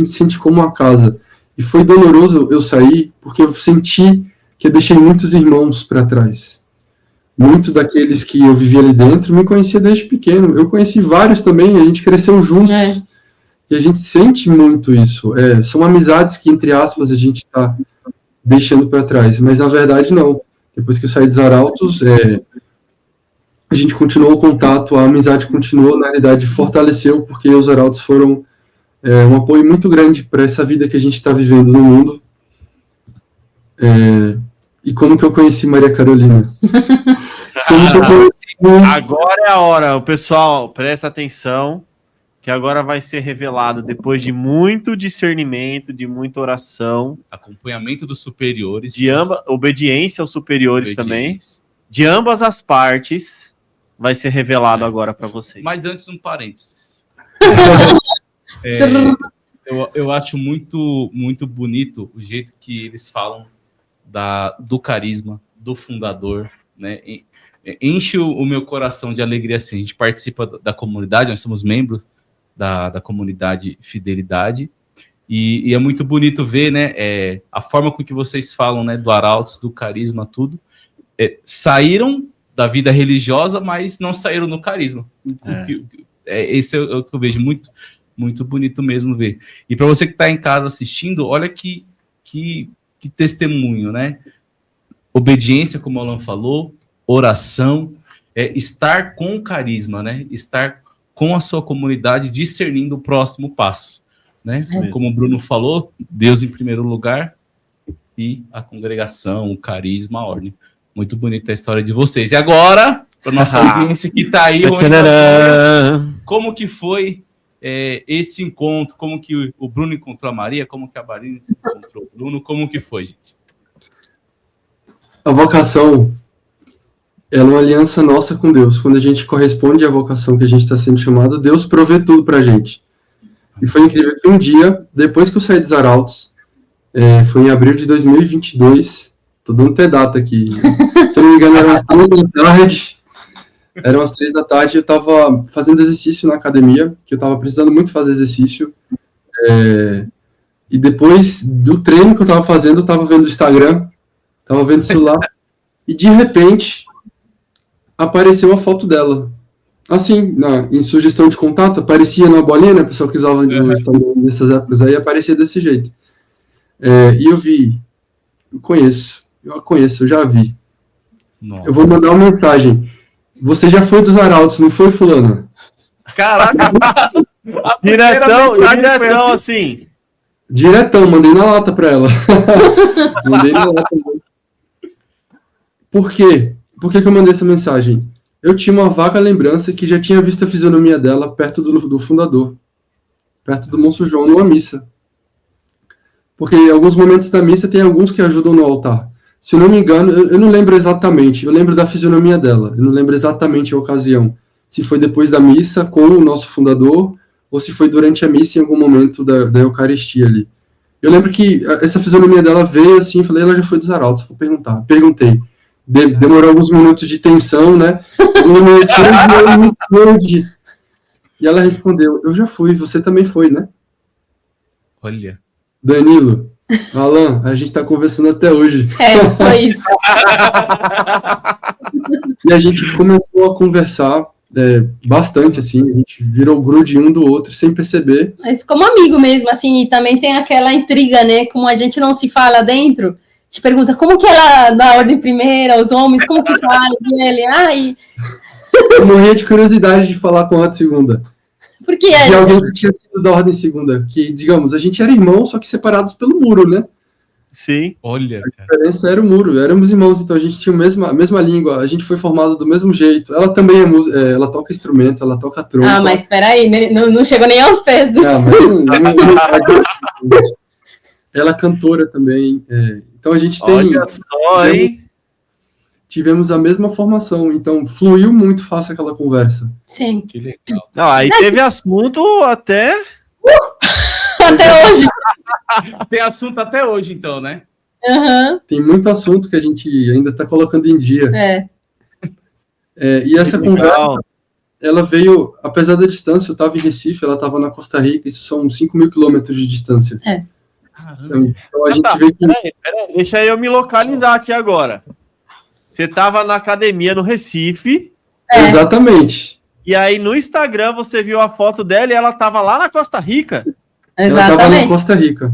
[SPEAKER 3] sente como uma casa. E foi doloroso eu sair, porque eu senti que eu deixei muitos irmãos para trás. Muitos daqueles que eu vivia ali dentro me conhecia desde pequeno. Eu conheci vários também, a gente cresceu juntos. E a gente sente muito isso. São amizades que, entre aspas, a gente está deixando para trás. Mas, na verdade, não. Depois que eu saí dos arautos, a gente continuou o contato, a amizade continuou, na realidade, fortaleceu, porque os arautos foram um apoio muito grande para essa vida que a gente está vivendo no mundo. E como que eu conheci Maria Carolina? Como que eu conheci...
[SPEAKER 1] Agora é a hora. O pessoal, presta atenção, que agora vai ser revelado, depois de muito discernimento, de muita oração.
[SPEAKER 2] Acompanhamento dos superiores.
[SPEAKER 1] Obediência aos superiores também. De ambas as partes, vai ser revelado agora para vocês.
[SPEAKER 2] Mas antes, um parênteses. Eu acho muito, muito bonito o jeito que eles falam do carisma, do fundador, né? Enche o meu coração de alegria assim. A gente participa da comunidade, nós somos membros da comunidade Fidelidade, e é muito bonito ver, né, a forma com que vocês falam, né, do Arautos, do carisma, tudo. Saíram da vida religiosa, mas não saíram no carisma. Esse é o que eu vejo, muito, muito bonito mesmo ver. E para você que está em casa assistindo, olha que testemunho, né? Obediência, como o Alan falou, oração, estar com carisma, né? Estar com a sua comunidade, discernindo o próximo passo, né? Como o Bruno falou, Deus em primeiro lugar e a congregação, o carisma, a ordem. Muito bonita a história de vocês. E agora, para nossa audiência que está aí, como que foi esse encontro? Como que o Bruno encontrou a Maria? Como que a Maria encontrou o Bruno? Como que foi, gente?
[SPEAKER 3] A vocação, ela é uma aliança nossa com Deus. Quando a gente corresponde à vocação que a gente está sendo chamado, Deus provê tudo pra gente. E foi incrível que um dia, depois que eu saí dos arautos, foi em abril de 2022, tô dando até data aqui, se eu não me engano eram as 3 da tarde, eu tava fazendo exercício na academia, que eu tava precisando muito fazer exercício, e depois do treino que eu tava fazendo, eu tava vendo o Instagram, tava vendo o celular, e de repente apareceu a foto dela. Assim, em sugestão de contato, aparecia na bolinha, né? O pessoal que usava no Instagram nessas épocas aí, aparecia desse jeito. E eu vi, eu a conheço, eu já vi. Eu vou mandar uma mensagem. Você já foi dos arautos, não foi, fulana?
[SPEAKER 1] Caraca! diretão, assim.
[SPEAKER 3] Diretão, mandei na lata pra ela. Mandei na lata. Por quê? Por que eu mandei essa mensagem? Eu tinha uma vaga lembrança que já tinha visto a fisionomia dela perto do fundador. Perto do Monsenhor João, numa missa. Porque em alguns momentos da missa tem alguns que ajudam no altar. Se eu não me engano, eu não lembro exatamente. Eu lembro da fisionomia dela. Eu não lembro exatamente a ocasião. Se foi depois da missa com o nosso fundador ou se foi durante a missa em algum momento da Eucaristia ali. Eu lembro que essa fisionomia dela veio assim, falei, ela já foi dos arautos, vou perguntar. Perguntei. Demorou alguns minutos de tensão, né? E ela respondeu, eu já fui, você também foi, né?
[SPEAKER 2] Olha.
[SPEAKER 3] Danilo, Alan, a gente tá conversando até hoje.
[SPEAKER 4] Foi isso.
[SPEAKER 3] E a gente começou a conversar bastante, assim, a gente virou grude um do outro, sem perceber.
[SPEAKER 4] Mas como amigo mesmo, assim, e também tem aquela intriga, né? Como a gente não se fala dentro, te pergunta como que ela dá ordem primeira, os homens, como que faz? E ele,
[SPEAKER 3] Eu morria de curiosidade de falar com a ordem segunda.
[SPEAKER 4] Porque
[SPEAKER 3] de alguém que tinha sido da ordem segunda, que, digamos, a gente era irmão, só que separados pelo muro, né?
[SPEAKER 1] Sim.
[SPEAKER 2] Olha,
[SPEAKER 3] a diferença era o muro, éramos irmãos, então a gente tinha a mesma língua, a gente foi formado do mesmo jeito. Ela também ela toca instrumento, ela toca trompa.
[SPEAKER 4] Ah, mas peraí, né? Não chegou nem aos pés.
[SPEAKER 3] Ela é cantora também, então a gente tem...
[SPEAKER 1] Olha só, hein?
[SPEAKER 3] Tivemos a mesma formação, então fluiu muito fácil aquela conversa.
[SPEAKER 4] Sim.
[SPEAKER 2] que legal.
[SPEAKER 1] Não, aí teve assunto até...
[SPEAKER 4] Até hoje.
[SPEAKER 2] Tem assunto até hoje, então, né?
[SPEAKER 4] Uhum.
[SPEAKER 3] Tem muito assunto que a gente ainda está colocando em dia. E essa conversa, ela veio, apesar da distância, eu estava em Recife, ela estava na Costa Rica, isso são 5.000 quilômetros de distância. Então a gente vê que...
[SPEAKER 1] Peraí, deixa eu me localizar aqui agora. Você estava na academia no Recife.
[SPEAKER 3] Exatamente.
[SPEAKER 1] E aí no Instagram você viu a foto dela e ela estava lá na Costa Rica.
[SPEAKER 3] Ela estava na Costa Rica.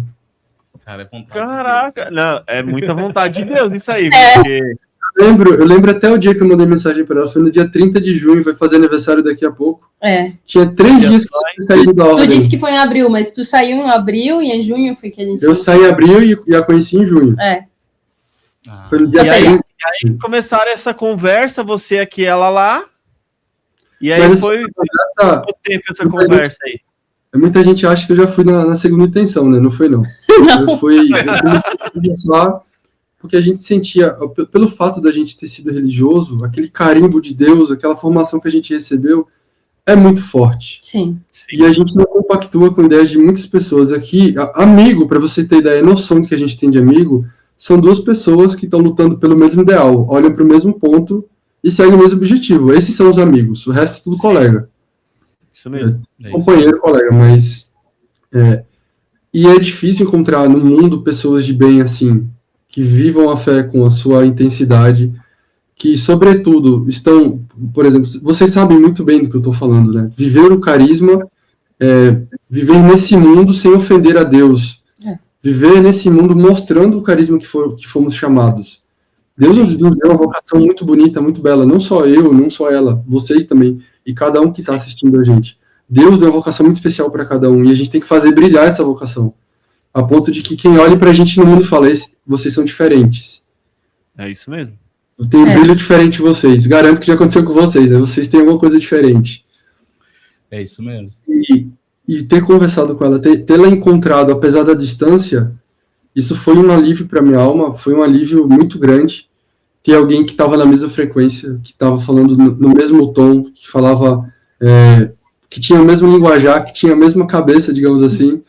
[SPEAKER 2] Cara, é vontade.
[SPEAKER 1] Caraca,
[SPEAKER 2] de Deus,
[SPEAKER 1] não, é muita vontade de Deus isso aí.
[SPEAKER 3] Porque... Eu lembro até o dia que eu mandei mensagem para ela, foi no dia 30 de junho, vai fazer aniversário daqui a pouco. Tinha 3 dias que eu saí da ordem.
[SPEAKER 4] Tu disse que foi em abril, mas tu saiu em abril e em junho foi que a gente...
[SPEAKER 3] Eu saí em abril e a conheci em junho. Foi no dia 30.
[SPEAKER 1] E aí começaram essa conversa, você aqui, ela lá. E aí mas foi quanto tempo essa conversa aí?
[SPEAKER 3] Muita gente acha que eu já fui na segunda intenção, né? Não foi, não. Eu fui lá porque a gente sentia, pelo fato da gente ter sido religioso, aquele carimbo de Deus, aquela formação que a gente recebeu, é muito forte.
[SPEAKER 4] Sim.
[SPEAKER 3] E a gente não compactua com ideias de muitas pessoas. Aqui, amigo, para você ter ideia, a noção do que a gente tem de amigo, são 2 pessoas que estão lutando pelo mesmo ideal, olham para o mesmo ponto e seguem o mesmo objetivo. Esses são os amigos, o resto é tudo colega.
[SPEAKER 1] Isso mesmo.
[SPEAKER 3] Companheiro, colega, mas... E é difícil encontrar no mundo pessoas de bem assim, que vivam a fé com a sua intensidade, que, sobretudo, estão... Por exemplo, vocês sabem muito bem do que eu estou falando, né? Viver o carisma, viver nesse mundo sem ofender a Deus. Viver nesse mundo mostrando o carisma que fomos chamados. Deus nos deu uma vocação muito bonita, muito bela. Não só eu, não só ela, vocês também. E cada um que está assistindo a gente. Deus deu uma vocação muito especial para cada um. E a gente tem que fazer brilhar essa vocação. A ponto de que quem olha para a gente no mundo fala, vocês são diferentes.
[SPEAKER 1] É isso mesmo.
[SPEAKER 3] Eu tenho um brilho diferente de vocês. Garanto que já aconteceu com vocês. Né? Vocês têm alguma coisa diferente.
[SPEAKER 2] É isso mesmo.
[SPEAKER 3] E ter conversado com ela, tê-la encontrado, apesar da distância, isso foi um alívio para minha alma, foi um alívio muito grande. Ter alguém que estava na mesma frequência, que estava falando no mesmo tom, que falava, que tinha o mesmo linguajar, que tinha a mesma cabeça, digamos assim,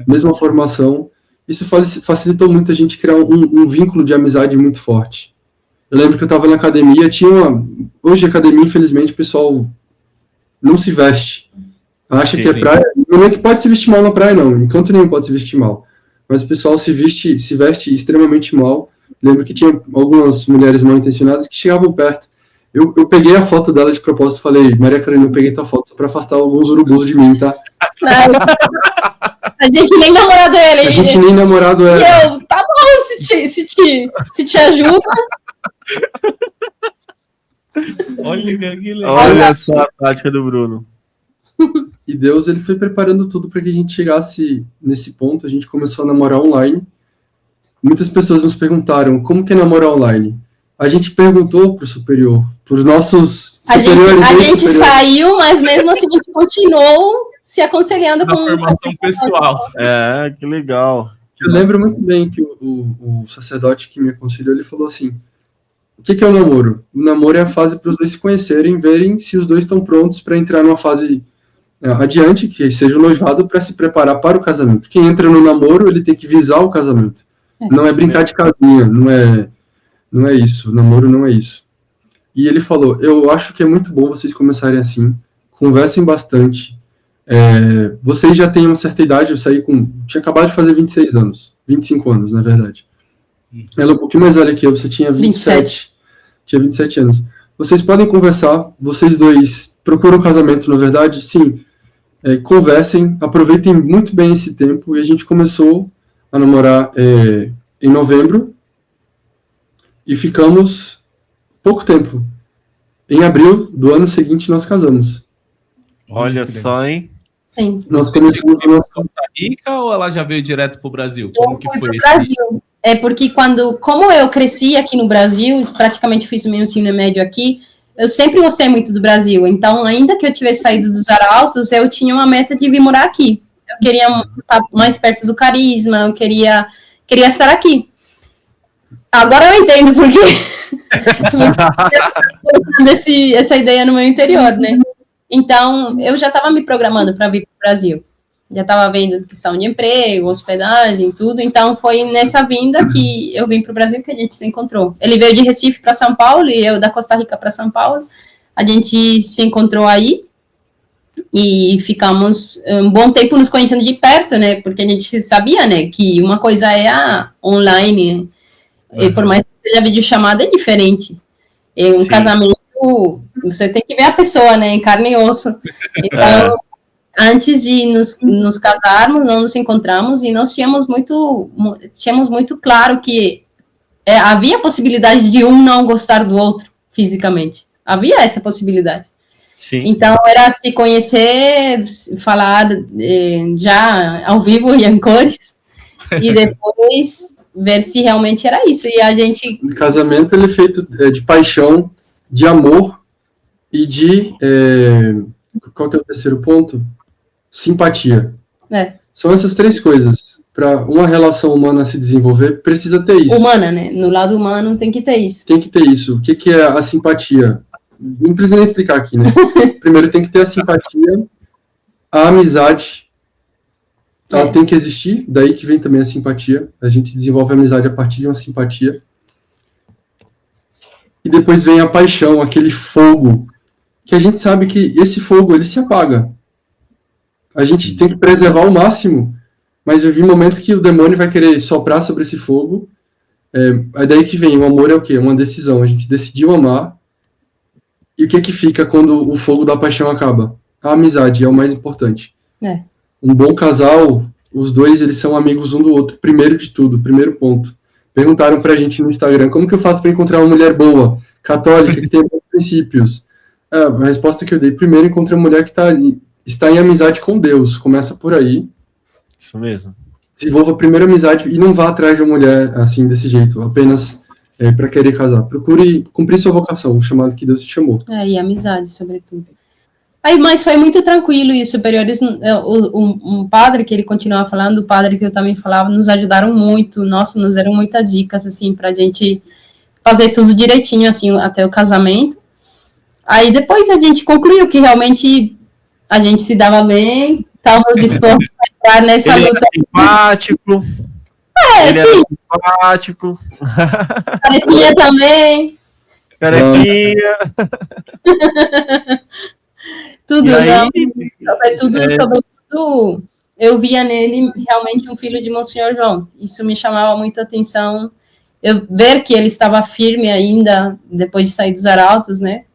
[SPEAKER 3] mesma formação. Isso facilitou muito a gente criar um vínculo de amizade muito forte. Eu lembro que eu estava na academia, hoje a academia, infelizmente, o pessoal não se veste. Acha que é praia, não é que pode se vestir mal na praia, não. Em canto nenhum pode se vestir mal. Mas o pessoal se veste extremamente mal. Lembro que tinha algumas mulheres mal intencionadas que chegavam perto. Eu peguei a foto dela de propósito e falei, Maria Carolina, eu peguei tua foto para afastar alguns urubus de mim, tá?
[SPEAKER 4] A gente nem namorado ele.
[SPEAKER 3] A gente nem namorado era.
[SPEAKER 4] E eu, tá bom, se te ajuda.
[SPEAKER 2] Olha que legal.
[SPEAKER 1] Olha só a tática do Bruno.
[SPEAKER 3] E Deus, ele foi preparando tudo para que a gente chegasse nesse ponto. A gente começou a namorar online. Muitas pessoas nos perguntaram como que é namorar online. A gente perguntou para o superior, para os nossos superiores.
[SPEAKER 4] A gente saiu, mas mesmo assim a gente continuou se aconselhando
[SPEAKER 2] na
[SPEAKER 4] com
[SPEAKER 2] formação pessoal.
[SPEAKER 1] É, que legal.
[SPEAKER 3] Eu lembro muito bem que o sacerdote que me aconselhou, ele falou assim, o que é o namoro? O namoro é a fase para os dois se conhecerem, verem se os dois estão prontos para entrar numa fase adiante, que seja o noivado, para se preparar para o casamento. Quem entra no namoro, ele tem que visar o casamento. Não é brincar de casinha, não é isso. O namoro não é isso. E ele falou, eu acho que é muito bom vocês começarem assim, conversem bastante. Vocês já têm uma certa idade, tinha acabado de fazer 26 anos, 25 anos, na verdade. Ela é um pouquinho mais velha que eu, você tinha 27. Tinha 27 anos. Vocês podem conversar, vocês dois procuram casamento, na verdade? Sim. Conversem, aproveitem muito bem esse tempo. E a gente começou a namorar em novembro e ficamos pouco tempo. Em abril do ano seguinte nós casamos.
[SPEAKER 1] Olha só, hein?
[SPEAKER 4] Sim.
[SPEAKER 3] Nós começamos
[SPEAKER 2] em Costa Rica ou ela já veio direto para o Brasil? Como que foi esse?
[SPEAKER 4] Brasil. Porque como eu cresci aqui no Brasil, praticamente fiz o meu ensino médio aqui, eu sempre gostei muito do Brasil. Então, ainda que eu tivesse saído dos Arautos, eu tinha uma meta de vir morar aqui. Eu queria estar mais perto do carisma, eu queria estar aqui. Agora eu entendo por que essa ideia no meu interior, né? Então, eu já estava me programando para vir para o Brasil. Já estava vendo questão de emprego, hospedagem, tudo. Então, foi nessa vinda que eu vim para o Brasil que a gente se encontrou. Ele veio de Recife para São Paulo e eu da Costa Rica para São Paulo. A gente se encontrou aí e ficamos um bom tempo nos conhecendo de perto, né? Porque a gente sabia, né, que uma coisa é a online, e por mais que seja videochamada, é diferente. E um casamento, você tem que ver a pessoa, né, em carne e osso. Então, antes de nos casarmos, não nos encontramos e nós tínhamos muito claro que havia a possibilidade de um não gostar do outro fisicamente. Havia essa possibilidade.
[SPEAKER 1] Sim.
[SPEAKER 4] Então, era se conhecer, falar já ao vivo e em cores, e depois ver se realmente era isso. E a gente...
[SPEAKER 3] O casamento, ele é feito de paixão, de amor e de... qual que é o terceiro ponto? Simpatia. São essas três coisas. Para uma relação humana se desenvolver, precisa ter isso.
[SPEAKER 4] Humana, né? No lado humano tem que ter isso.
[SPEAKER 3] Tem que ter isso. O que é a simpatia? Não precisa nem explicar aqui, né? Primeiro tem que ter a simpatia, a amizade. Ela tem que existir, daí que vem também a simpatia. A gente desenvolve a amizade a partir de uma simpatia. E depois vem a paixão, aquele fogo, que a gente sabe que esse fogo, ele se apaga. A gente tem que preservar ao máximo, mas vai vir momentos que o demônio vai querer soprar sobre esse fogo. É daí que vem, o amor é o quê? Uma decisão. A gente decidiu amar. E o que fica quando o fogo da paixão acaba? A amizade é o mais importante. Um bom casal, os dois, eles são amigos um do outro, primeiro de tudo, primeiro ponto. Perguntaram pra gente no Instagram, como que eu faço para encontrar uma mulher boa, católica, que tem bons princípios? A resposta que eu dei, primeiro encontre uma mulher que está em amizade com Deus, começa por aí.
[SPEAKER 1] Isso mesmo.
[SPEAKER 3] Desenvolva a primeira amizade e não vá atrás de uma mulher assim, desse jeito, apenas para querer casar. Procure cumprir sua vocação, o chamado que Deus te chamou.
[SPEAKER 4] E amizade, sobretudo. Mas foi muito tranquilo e os superiores, um padre que ele continuava falando, o padre que eu também falava, nos ajudaram muito, nossa, nos deram muitas dicas, assim, pra gente fazer tudo direitinho, assim, até o casamento. Aí depois a gente concluiu que realmente a gente se dava bem, estávamos dispostos a entrar nessa
[SPEAKER 1] ele
[SPEAKER 4] luta.
[SPEAKER 1] Era simpático. Ele
[SPEAKER 4] sim.
[SPEAKER 1] Era simpático.
[SPEAKER 4] Carequinha também.
[SPEAKER 1] Carequinha.
[SPEAKER 4] Tudo,
[SPEAKER 1] aí,
[SPEAKER 4] sobretudo, eu via nele realmente um filho de Monsenhor João. Isso me chamava muito a atenção. Eu ver que ele estava firme ainda, depois de sair dos Arautos, né?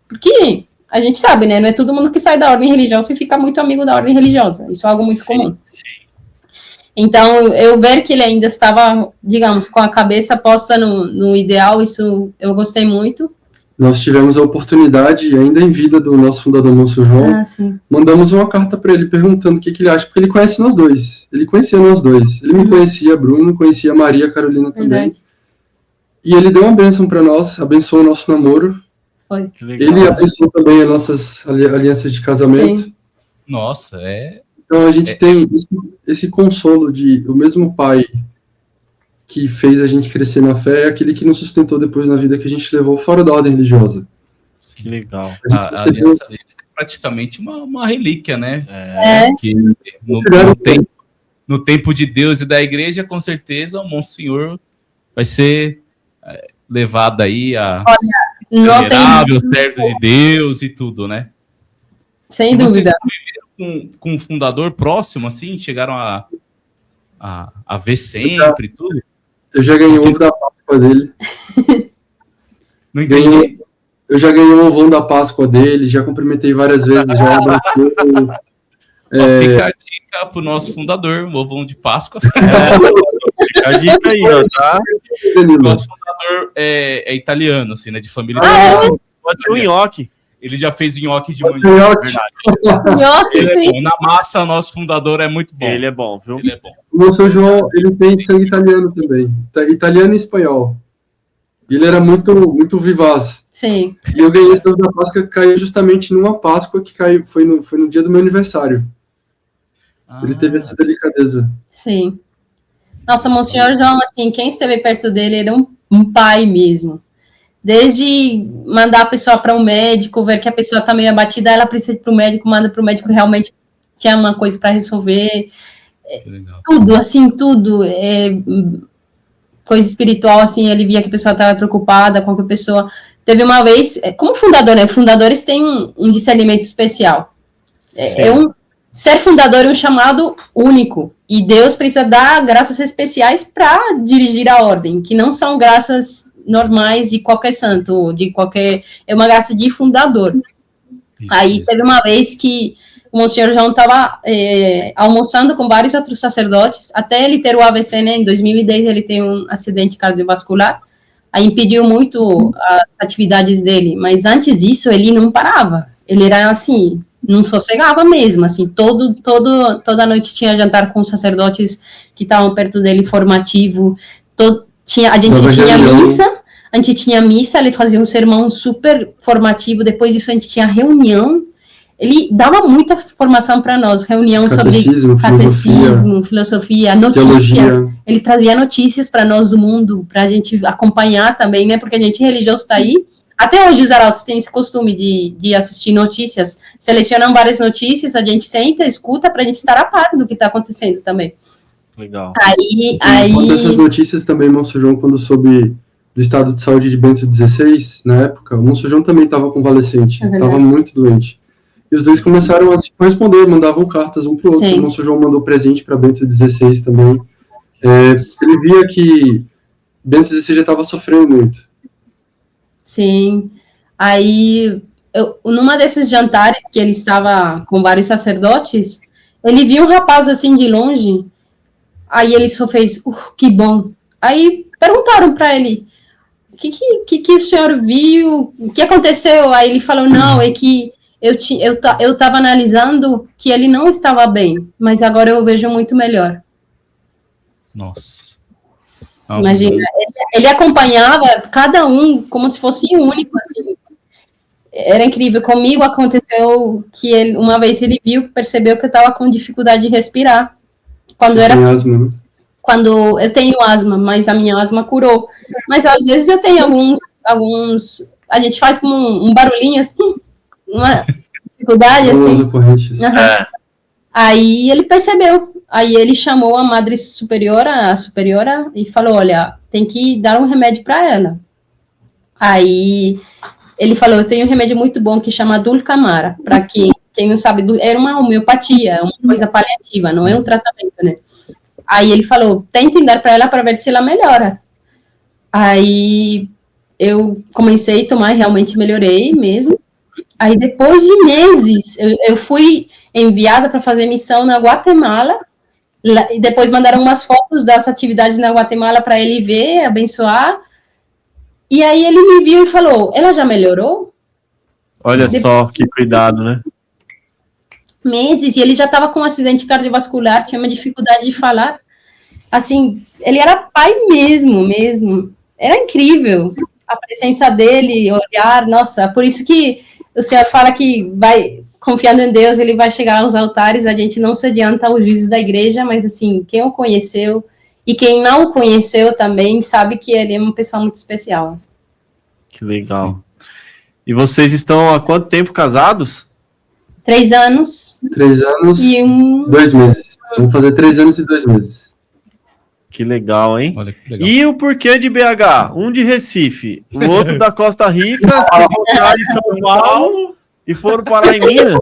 [SPEAKER 4] Porque a gente sabe, né? Não é todo mundo que sai da ordem religiosa e fica muito amigo da ordem religiosa. Isso é algo muito comum.
[SPEAKER 1] Sim.
[SPEAKER 4] Então, eu ver que ele ainda estava, digamos, com a cabeça posta no ideal, isso eu gostei muito.
[SPEAKER 3] nós tivemos a oportunidade, ainda em vida do nosso fundador Monsenhor João, mandamos uma carta para ele perguntando o que ele acha, porque ele conhece nós dois, ele conhecia nós dois, ele me conhecia, Bruno, conhecia a Maria Carolina também, e ele deu uma bênção para nós, abençoou o nosso namoro, ele abençoou também as nossas alianças de casamento.
[SPEAKER 2] Sim. Nossa,
[SPEAKER 3] Então a gente tem esse consolo de o mesmo pai que fez a gente crescer na fé é aquele que nos sustentou depois na vida que a gente levou fora da ordem religiosa.
[SPEAKER 1] Que legal.
[SPEAKER 2] A aliança deles é praticamente uma relíquia, né? Que no tempo de Deus e da igreja, com certeza, o Monsenhor vai ser levado aí a venerável, servo de Deus e tudo, né?
[SPEAKER 4] Sem dúvida.
[SPEAKER 2] Vocês conviveram com um fundador próximo, assim? Chegaram a ver sempre e tudo?
[SPEAKER 3] Eu já ganhei o ovo da Páscoa dele.
[SPEAKER 2] Não entendi.
[SPEAKER 3] Eu já ganhei o ovão da Páscoa dele, já cumprimentei várias vezes.
[SPEAKER 2] Fica a dica pro nosso fundador, o ovão de Páscoa.
[SPEAKER 1] Fica a dica aí, ó, tá?
[SPEAKER 2] Nosso fundador é italiano, assim, né? De família
[SPEAKER 1] italiana. Pode ser um nhoque.
[SPEAKER 2] Ele já fez nhoque de mandioca, verdade.
[SPEAKER 4] Nhoque, sim.
[SPEAKER 2] Na massa, nosso fundador é muito bom.
[SPEAKER 1] Ele é bom, viu?
[SPEAKER 2] Ele é bom.
[SPEAKER 3] O Monsenhor João, ele tem sangue italiano também. Italiano e espanhol. Ele era muito vivaz.
[SPEAKER 4] Sim.
[SPEAKER 3] E eu ganhei esse ovo da Páscoa que caiu justamente numa Páscoa que caiu, foi no dia do meu aniversário. Ele teve essa delicadeza.
[SPEAKER 4] Sim. Nossa, Monsenhor João, assim, quem esteve perto dele era um pai mesmo. Desde mandar a pessoa para um médico, ver que a pessoa está meio abatida, ela precisa ir para o médico, manda para o médico, realmente tinha uma coisa para resolver. Tudo, assim, tudo. Coisa espiritual, assim, ele via que a pessoa estava preocupada, qualquer pessoa. Teve uma vez, como fundador, né? Fundadores têm um discernimento especial. Ser fundador é um chamado único. E Deus precisa dar graças especiais para dirigir a ordem, que não são graças normais de qualquer santo, é uma graça de fundador. Aí teve uma vez que o Monsenhor João estava almoçando com vários outros sacerdotes, até ele ter o AVC, né? Em 2010 ele tem um acidente cardiovascular, aí impediu muito as atividades dele, mas antes disso ele não parava, ele era assim, não sossegava mesmo, assim, toda noite tinha jantar com os sacerdotes que estavam perto dele, formativo, a gente tinha missa, ele fazia um sermão super formativo, depois disso a gente tinha reunião, ele dava muita formação para nós, reunião sobre catecismo, filosofia, notícias, teologia. Ele trazia notícias para nós do mundo, para a gente acompanhar também, né, porque a gente religioso está aí, até hoje os arautos têm esse costume de assistir notícias, selecionam várias notícias, a gente senta, escuta, para a gente estar a par do que está acontecendo também.
[SPEAKER 1] Legal.
[SPEAKER 3] Aí... essas notícias também, Monsenhor João, quando soube do estado de saúde de Bento XVI, na época, o Monsenhor João também estava convalescente, estava muito doente. E os dois começaram a se corresponder, mandavam cartas um para o outro. O Monsenhor João mandou presente para Bento XVI também. Ele via que Bento XVI já estava sofrendo muito.
[SPEAKER 4] Sim. Aí, numa desses jantares que ele estava com vários sacerdotes, ele viu um rapaz assim de longe, aí ele só fez, que bom. Aí perguntaram para ele, o que o senhor viu? O que aconteceu? Aí ele falou, não, é que eu estava analisando que ele não estava bem, mas agora eu vejo muito melhor.
[SPEAKER 2] Nossa.
[SPEAKER 4] Imagina, ele acompanhava cada um como se fosse único, assim. Era incrível. Comigo aconteceu que uma vez ele percebeu que eu estava com dificuldade de respirar.
[SPEAKER 3] Asma, né?
[SPEAKER 4] Quando eu tenho asma, mas a minha asma curou. Mas às vezes eu tenho alguns a gente faz como um barulhinho assim, uma dificuldade assim. Aí ele percebeu. Aí ele chamou a madre superiora, e falou, olha, tem que dar um remédio para ela. Aí ele falou, eu tenho um remédio muito bom que chama Dulcamara, para quem não sabe, é uma homeopatia, é uma coisa paliativa, não é um tratamento, né? Aí ele falou, tentem dar para ela para ver se ela melhora. Aí eu comecei a tomar e realmente melhorei mesmo. Aí depois de meses, eu fui enviada para fazer missão na Guatemala, e depois mandaram umas fotos das atividades na Guatemala para ele ver, abençoar. E aí ele me viu e falou, ela já melhorou?
[SPEAKER 1] Olha só, que cuidado, né?
[SPEAKER 4] Meses, e ele já estava com um acidente cardiovascular, tinha uma dificuldade de falar. Assim, ele era pai mesmo. Era incrível. A presença dele, olhar, nossa, por isso que o senhor fala que vai, confiando em Deus, ele vai chegar aos altares, a gente não se adianta ao juízo da igreja, mas assim, quem o conheceu e quem não o conheceu também sabe que ele é uma pessoa muito especial.
[SPEAKER 1] Que legal. Sim. E vocês estão há quanto tempo casados?
[SPEAKER 4] 3 anos.
[SPEAKER 3] 3 anos
[SPEAKER 4] e
[SPEAKER 3] 2 meses. Vamos fazer 3 anos e 2 meses.
[SPEAKER 1] Que legal, hein?
[SPEAKER 2] Olha que legal.
[SPEAKER 1] E o porquê de BH? Um de Recife, o outro da Costa Rica, se encontraram em São Paulo e foram parar em Minas.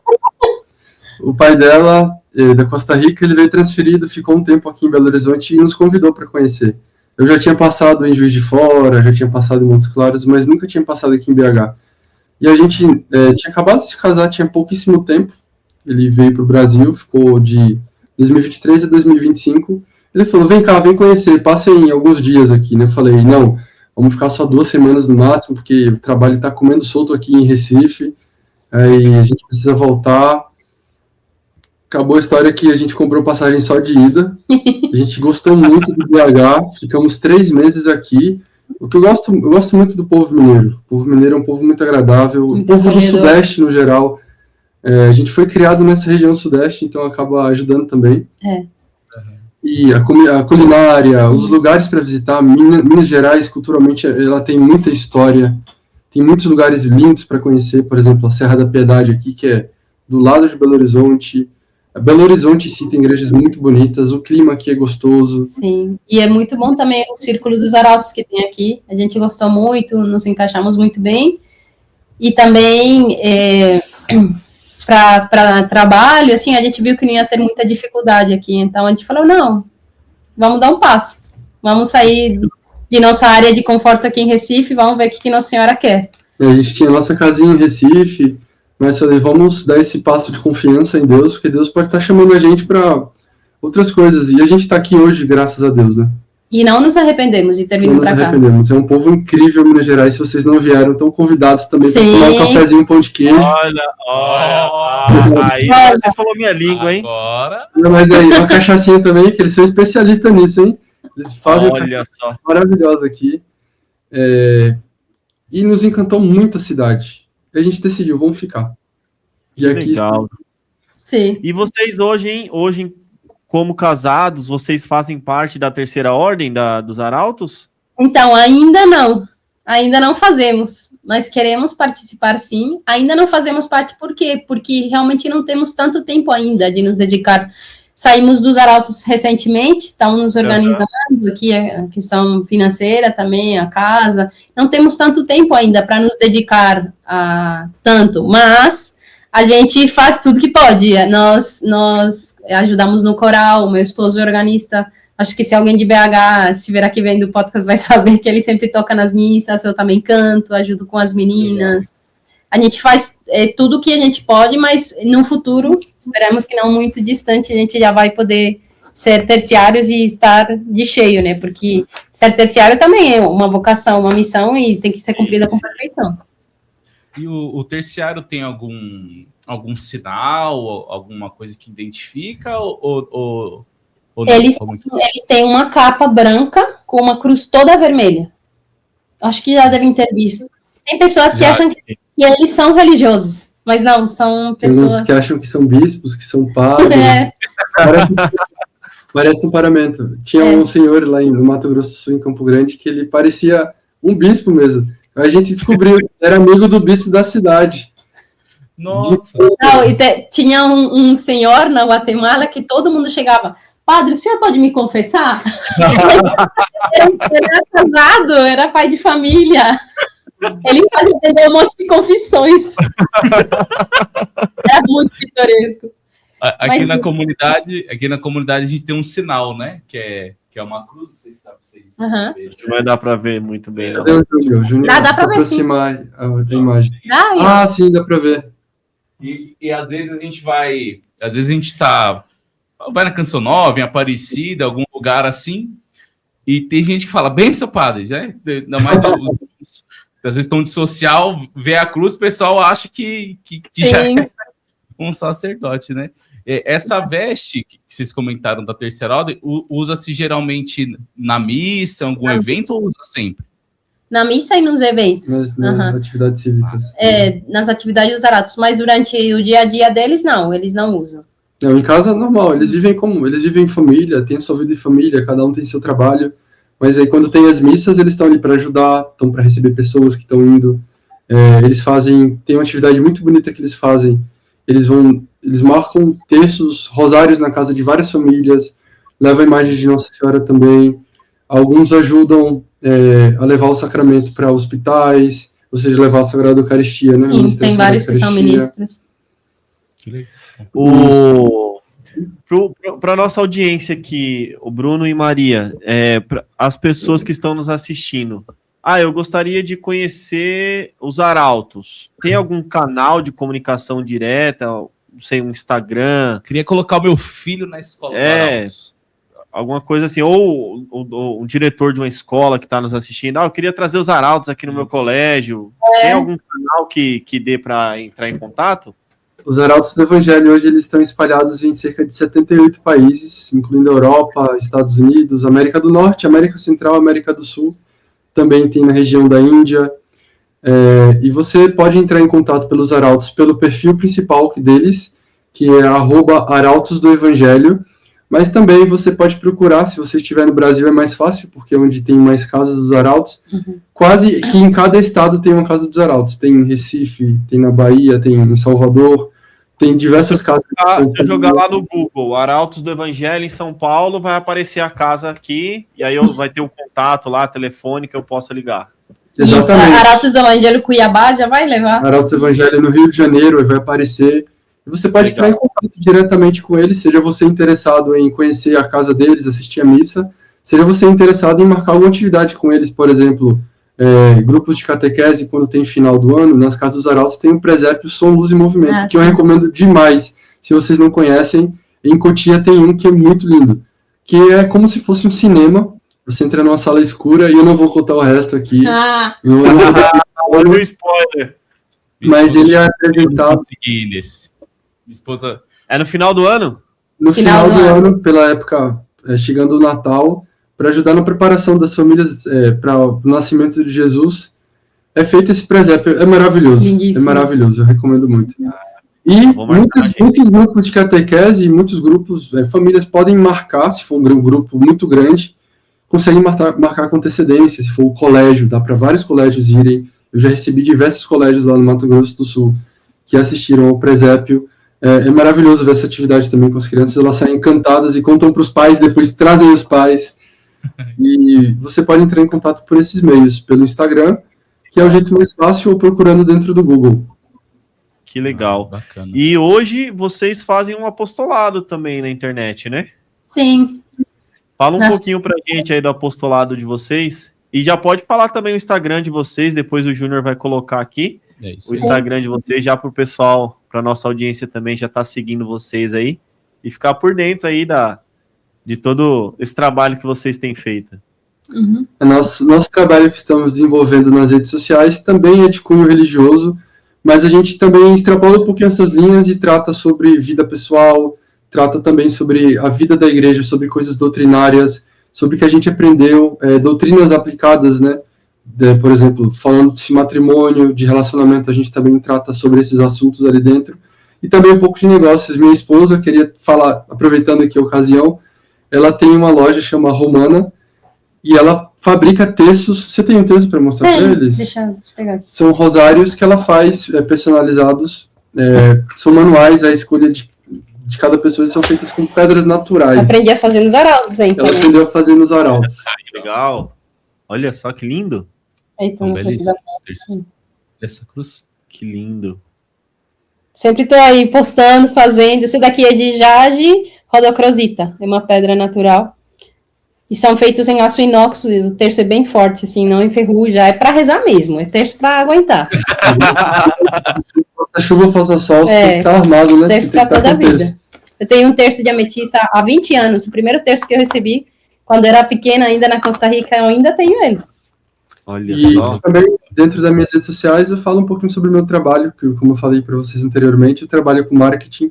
[SPEAKER 3] O pai dela, da Costa Rica, ele veio transferido, ficou um tempo aqui em Belo Horizonte e nos convidou para conhecer. Eu já tinha passado em Juiz de Fora, já tinha passado em Montes Claros, mas nunca tinha passado aqui em BH. E a gente tinha acabado de se casar, tinha pouquíssimo tempo. Ele veio para o Brasil, ficou de 2023 a 2025. Ele falou, vem cá, vem conhecer, passem alguns dias aqui, né? Eu falei, não, vamos ficar só 2 semanas no máximo, porque o trabalho está comendo solto aqui em Recife, aí a gente precisa voltar. Acabou a história que a gente comprou passagem só de ida, a gente gostou muito do BH, ficamos 3 meses aqui. O que eu gosto muito do povo mineiro. O povo mineiro é um povo muito agradável, muito o povo do Sudeste, no geral. A gente foi criado nessa região Sudeste, então acaba ajudando também. E a culinária, os lugares para visitar, Minas Gerais, culturalmente, ela tem muita história, tem muitos lugares lindos para conhecer, por exemplo, a Serra da Piedade aqui, que é do lado de Belo Horizonte. Belo Horizonte, sim, tem igrejas muito bonitas, o clima aqui é gostoso.
[SPEAKER 4] Sim, e é muito bom também o Círculo dos Arautos que tem aqui, a gente gostou muito, nos encaixamos muito bem, e também para trabalho, assim, a gente viu que não ia ter muita dificuldade aqui, então a gente falou, não, vamos dar um passo, vamos sair de nossa área de conforto aqui em Recife, vamos ver o que Nossa Senhora quer.
[SPEAKER 3] A gente tinha nossa casinha em Recife, mas falei, vamos dar esse passo de confiança em Deus, porque Deus pode estar chamando a gente para outras coisas. E a gente está aqui hoje, graças a Deus, né?
[SPEAKER 4] E não nos arrependemos de ter vindo para cá.
[SPEAKER 3] Não nos arrependemos. É um povo incrível, Minas Gerais. Se vocês não vieram, estão convidados também para tomar um cafezinho, um pão de queijo.
[SPEAKER 1] Olha. Aí você falou minha língua, hein?
[SPEAKER 2] Agora.
[SPEAKER 3] Não, mas aí, uma cachaçinha também, que eles são especialistas nisso, hein? Eles fazem
[SPEAKER 1] olha só.
[SPEAKER 3] Maravilhosa aqui. E nos encantou muito a cidade. E a gente decidiu, vamos ficar.
[SPEAKER 1] E aqui, legal.
[SPEAKER 4] Sim.
[SPEAKER 1] E vocês hoje, como casados, vocês fazem parte da terceira ordem dos arautos?
[SPEAKER 4] Então, ainda não fazemos. Nós queremos participar, sim. Ainda não fazemos parte, por quê? Porque realmente não temos tanto tempo ainda de nos dedicar. Saímos dos arautos recentemente, estamos nos organizando aqui, a questão financeira também, a casa. Não temos tanto tempo ainda para nos dedicar a tanto, mas a gente faz tudo que pode. Nós ajudamos no coral, o meu esposo é organista. Acho que se alguém de BH se ver aqui vendo o podcast vai saber que ele sempre toca nas missas, eu também canto, ajudo com as meninas. A gente faz tudo o que a gente pode, mas no futuro, esperamos que não muito distante, a gente já vai poder ser terciários e estar de cheio, né? Porque ser terciário também é uma vocação, uma missão e tem que ser cumprida com perfeição.
[SPEAKER 2] E o terciário tem algum sinal, alguma coisa que identifica ou não?
[SPEAKER 4] Eles têm uma capa branca com uma cruz toda vermelha. Acho que já devem ter visto. Tem pessoas que acham que eles são religiosos, mas não, são pessoas...
[SPEAKER 3] Tem uns que acham que são bispos, que são padres. Parece um paramento. Tinha um senhor lá no Mato Grosso do Sul, em Campo Grande, que ele parecia um bispo mesmo. A gente descobriu que era amigo do bispo da cidade.
[SPEAKER 2] Nossa!
[SPEAKER 4] Não, e tinha um senhor na Guatemala que todo mundo chegava, padre, o senhor pode me confessar? Ele era casado, era pai de família. Ele fazia entender um monte de confissões. Era muito pitoresco.
[SPEAKER 2] Aqui na comunidade a gente tem um sinal, né? Que é uma cruz, não sei se dá para vocês.
[SPEAKER 1] Não vai dar para ver muito bem. Não.
[SPEAKER 4] Dá para ver sim.
[SPEAKER 3] Aproximar a imagem. Sim, dá para ver.
[SPEAKER 2] E às vezes a gente vai na Canção Nova, em Aparecida, algum lugar assim, e tem gente que fala, benção, padre, já? Ainda mais às vezes estão de social, vê a cruz, o pessoal acha que já é um sacerdote, né? Essa veste que vocês comentaram da Terceira Ordem, usa-se geralmente na missa, em algum evento, ou usa sempre?
[SPEAKER 4] Na missa e nos eventos.
[SPEAKER 3] Nas atividades cívicas.
[SPEAKER 4] Nas atividades dos aratos, mas durante o dia a dia deles, não, eles não usam.
[SPEAKER 3] Não, em casa normal, eles vivem em família, têm sua vida em família, cada um tem seu trabalho, mas aí quando tem as missas, eles estão ali para ajudar, estão para receber pessoas que estão indo, tem uma atividade muito bonita que eles fazem, eles marcam terços, rosários na casa de várias famílias, levam a imagem de Nossa Senhora também, alguns ajudam a levar o sacramento para hospitais, ou seja, levar a Sagrada Eucaristia, né?
[SPEAKER 4] Sim, tem vários que são ministros.
[SPEAKER 2] Que legal.
[SPEAKER 1] Para nossa audiência aqui, o Bruno e Maria, as pessoas que estão nos assistindo, eu gostaria de conhecer os arautos. Tem algum canal de comunicação direta, não sei, um Instagram?
[SPEAKER 2] Queria colocar o meu filho na escola do Arautos.
[SPEAKER 1] Alguma coisa assim, ou um diretor de uma escola que está nos assistindo, eu queria trazer os arautos aqui no meu colégio. Tem algum canal que dê para entrar em contato?
[SPEAKER 3] Os arautos do Evangelho hoje eles estão espalhados em cerca de 78 países, incluindo a Europa, Estados Unidos, América do Norte, América Central, América do Sul. Também tem na região da Índia. E você pode entrar em contato pelos arautos pelo perfil principal deles, que é @arautosdoevangelho. Mas também você pode procurar, se você estiver no Brasil é mais fácil, porque é onde tem mais casas dos arautos. Quase que em cada estado tem uma casa dos arautos. Tem em Recife, tem na Bahia, tem em Salvador, tem diversas casas.
[SPEAKER 1] Se eu jogar lá no Google, Arautos do Evangelho em São Paulo, vai aparecer a casa aqui, e aí vai ter o contato lá, telefone, que eu possa ligar.
[SPEAKER 3] Exatamente.
[SPEAKER 4] Isso, Arautos do Evangelho Cuiabá já vai levar.
[SPEAKER 3] Arautos do Evangelho no Rio de Janeiro, vai aparecer. E você pode entrar em contato diretamente com eles, seja você interessado em conhecer a casa deles, assistir a missa, seja você interessado em marcar alguma atividade com eles, por exemplo, grupos de catequese, quando tem final do ano, nas casas dos arautos tem o presépio Som, Luz e Movimento, que eu recomendo demais. Se vocês não conhecem, em Cotia tem um que é muito lindo, que é como se fosse um cinema. Você entra numa sala escura, e eu não vou contar o resto aqui.
[SPEAKER 1] Olha o spoiler.
[SPEAKER 3] Mas ele é apresentado...
[SPEAKER 2] Minha esposa...
[SPEAKER 1] É no final do ano?
[SPEAKER 3] No final do ano, pela época, chegando o Natal, para ajudar na preparação das famílias para o nascimento de Jesus, é feito esse presépio. É maravilhoso.
[SPEAKER 4] Lindíssimo.
[SPEAKER 3] É maravilhoso, eu recomendo muito. E muitos grupos de catequese, muitos grupos, famílias podem marcar, se for um grupo muito grande, conseguem marcar com antecedência. Se for o colégio, dá para vários colégios irem. Eu já recebi diversos colégios lá no Mato Grosso do Sul que assistiram ao presépio. É maravilhoso ver essa atividade também com as crianças, elas saem encantadas e contam para os pais, depois trazem os pais. E você pode entrar em contato por esses meios, pelo Instagram, que é o jeito mais fácil, ou procurando dentro do Google.
[SPEAKER 1] Que legal.
[SPEAKER 2] Bacana.
[SPEAKER 1] E hoje vocês fazem um apostolado também na internet, né?
[SPEAKER 4] Sim.
[SPEAKER 1] Fala um pouquinho pra gente aí do apostolado de vocês. E já pode falar também o Instagram de vocês, depois o Júnior vai colocar aqui. O Instagram de vocês, já pro pessoal, pra nossa audiência também, já tá seguindo vocês aí. E ficar por dentro aí de todo esse trabalho que vocês têm feito.
[SPEAKER 3] Nosso trabalho que estamos desenvolvendo nas redes sociais também é de cunho religioso, mas a gente também extrapola um pouquinho essas linhas e trata sobre vida pessoal, trata também sobre a vida da igreja, sobre coisas doutrinárias, sobre o que a gente aprendeu, doutrinas aplicadas, né? Por exemplo, falando de matrimônio, de relacionamento, a gente também trata sobre esses assuntos ali dentro. E também um pouco de negócios. Minha esposa, queria falar, aproveitando aqui a ocasião, ela tem uma loja chamada Romana, e ela fabrica terços. Você tem um terço para mostrar para eles?
[SPEAKER 4] Deixa eu pegar aqui.
[SPEAKER 3] São rosários que ela faz, personalizados, são manuais, a escolha de cada pessoa, são feitas com pedras naturais.
[SPEAKER 4] Aprendi a fazer nos arautos, hein?
[SPEAKER 3] Ela aprendeu a fazer nos arautos.
[SPEAKER 1] Que legal. Olha só que lindo.
[SPEAKER 4] Então,
[SPEAKER 2] essa cruz.
[SPEAKER 1] Que lindo.
[SPEAKER 4] Sempre tô aí postando, fazendo. Esse daqui é de jade rodocrosita. É uma pedra natural. E são feitos em aço inox. O terço é bem forte, assim, não enferruja. É para rezar mesmo. É terço para aguentar.
[SPEAKER 3] Faça chuva, faça sol, você tem que estar armado, né?
[SPEAKER 4] Terço para toda a vida. Eu tenho um terço de ametista há 20 anos. O primeiro terço que eu recebi, quando eu era pequena, ainda na Costa Rica, eu ainda tenho ele.
[SPEAKER 1] Olha
[SPEAKER 3] E
[SPEAKER 1] só.
[SPEAKER 3] também, dentro das minhas redes sociais, eu falo um pouquinho sobre o meu trabalho, que, como eu falei para vocês anteriormente, eu trabalho com marketing.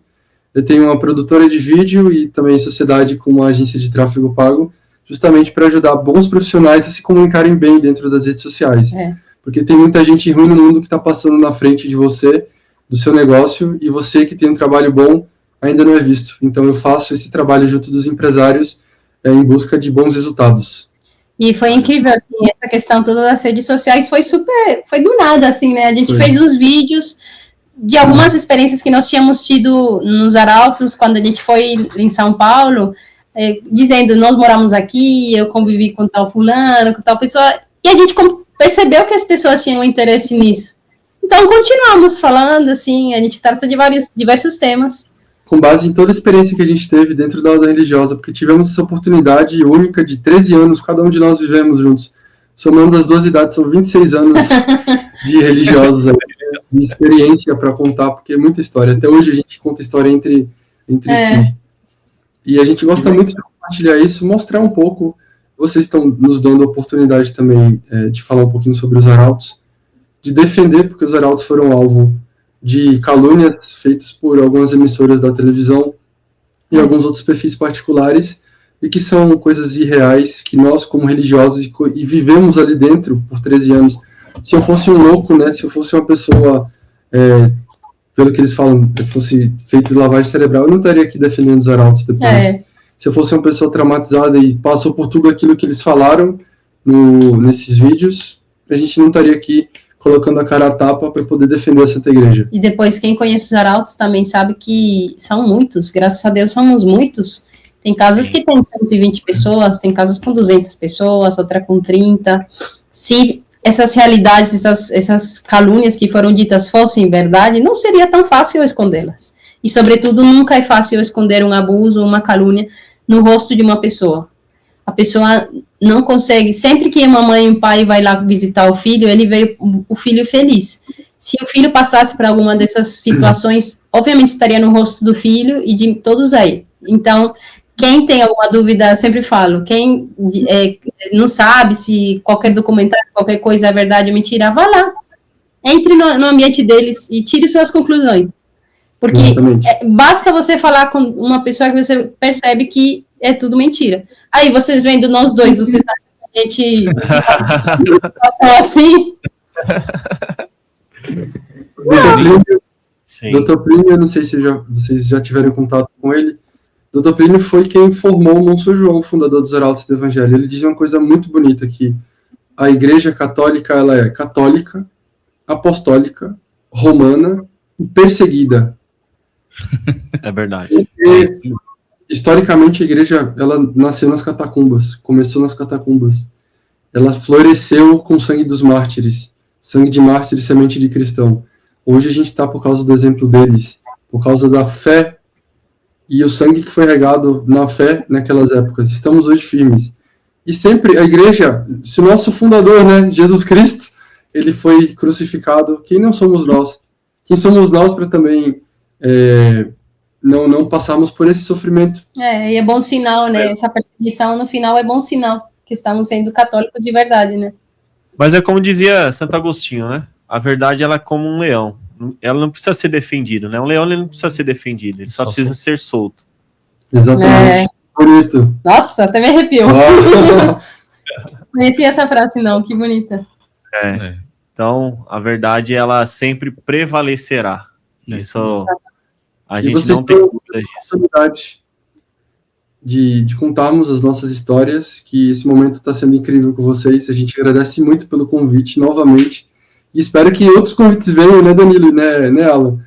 [SPEAKER 3] Eu tenho uma produtora de vídeo e também sociedade com uma agência de tráfego pago, justamente para ajudar bons profissionais a se comunicarem bem dentro das redes sociais. Porque tem muita gente ruim no mundo que está passando na frente de você, do seu negócio, e você que tem um trabalho bom ainda não é visto. Então eu faço esse trabalho junto dos empresários em busca de bons resultados.
[SPEAKER 4] E foi incrível, assim, essa questão toda das redes sociais foi do nada, assim, né? A gente fez uns vídeos de algumas experiências que nós tínhamos tido nos Arautos, quando a gente foi em São Paulo, dizendo, nós moramos aqui, eu convivi com tal fulano, com tal pessoa, e a gente percebeu que as pessoas tinham interesse nisso. Então, continuamos falando, assim, a gente trata de diversos temas.
[SPEAKER 3] Com base em toda a experiência que a gente teve dentro da ordem religiosa, porque tivemos essa oportunidade única de 13 anos, cada um de nós vivemos juntos. Somando as 2 idades, são 26 anos de religiosos, de experiência para contar, porque é muita história. Até hoje a gente conta história entre si. E a gente gosta muito de compartilhar isso, mostrar um pouco. Vocês estão nos dando a oportunidade também de falar um pouquinho sobre os arautos, de defender, porque os arautos foram alvo de calúnias feitas por algumas emissoras da televisão e alguns outros perfis particulares, e que são coisas irreais, que nós, como religiosos, e vivemos ali dentro por 13 anos. Se eu fosse um louco, né, se eu fosse uma pessoa, pelo que eles falam, fosse feito de lavagem cerebral, eu não estaria aqui defendendo os arautos depois. Se eu fosse uma pessoa traumatizada e passou por tudo aquilo que eles falaram nesses vídeos, a gente não estaria aqui colocando a cara a tapa para poder defender a Santa Igreja.
[SPEAKER 4] E depois, quem conhece os arautos também sabe que são muitos, graças a Deus somos muitos. Tem casas que tem 120 pessoas, tem casas com 200 pessoas, outra com 30. Se essas realidades, essas calúnias que foram ditas fossem verdade, não seria tão fácil escondê-las. E, sobretudo, nunca é fácil esconder um abuso ou uma calúnia no rosto de uma pessoa. A pessoa não consegue, sempre que uma mãe e um pai vai lá visitar o filho, ele vê o filho feliz. Se o filho passasse por alguma dessas situações, obviamente estaria no rosto do filho e de todos aí. Então, quem tem alguma dúvida, eu sempre falo, quem não sabe se qualquer documentário, qualquer coisa é verdade ou mentira, vá lá, entre no ambiente deles e tire suas conclusões. Porque basta você falar com uma pessoa que você percebe que é tudo mentira. Aí vocês vendo nós dois, vocês sabem que a gente passou assim.
[SPEAKER 3] Dr. Plínio, eu não sei se vocês já tiveram contato com ele. Dr. Plínio foi quem formou o Monsenhor João, fundador dos Arautos do Evangelho. Ele diz uma coisa muito bonita, que a Igreja Católica, ela é católica, apostólica, romana e perseguida.
[SPEAKER 1] É verdade.
[SPEAKER 3] E, historicamente, a Igreja, ela nasceu nas catacumbas, começou nas catacumbas. Ela floresceu com o sangue dos mártires, sangue de mártir e semente de cristão. Hoje a gente está por causa do exemplo deles, por causa da fé e o sangue que foi regado na fé naquelas épocas. Estamos hoje firmes. E sempre a Igreja, se o nosso fundador, né, Jesus Cristo, ele foi crucificado, quem não somos nós? Quem somos nós para também não passarmos por esse sofrimento?
[SPEAKER 4] E é bom sinal, né? Essa perseguição no final é bom sinal, que estamos sendo católicos de verdade, né?
[SPEAKER 1] Mas é como dizia Santo Agostinho, né? A verdade, ela é como um leão. Ela não precisa ser defendido, né? Um leão, ele não precisa ser defendido, ele só precisa ser solto.
[SPEAKER 3] Exatamente. Bonito.
[SPEAKER 4] Nossa, até me arrepiou. Conheci essa frase, não. Que bonita.
[SPEAKER 1] Então, a verdade, ela sempre prevalecerá. Isso, a gente não tem dúvida disso.
[SPEAKER 3] De contarmos as nossas histórias, que esse momento está sendo incrível com vocês. A gente agradece muito pelo convite novamente. E espero que outros convites venham, né, Danilo, né Alan?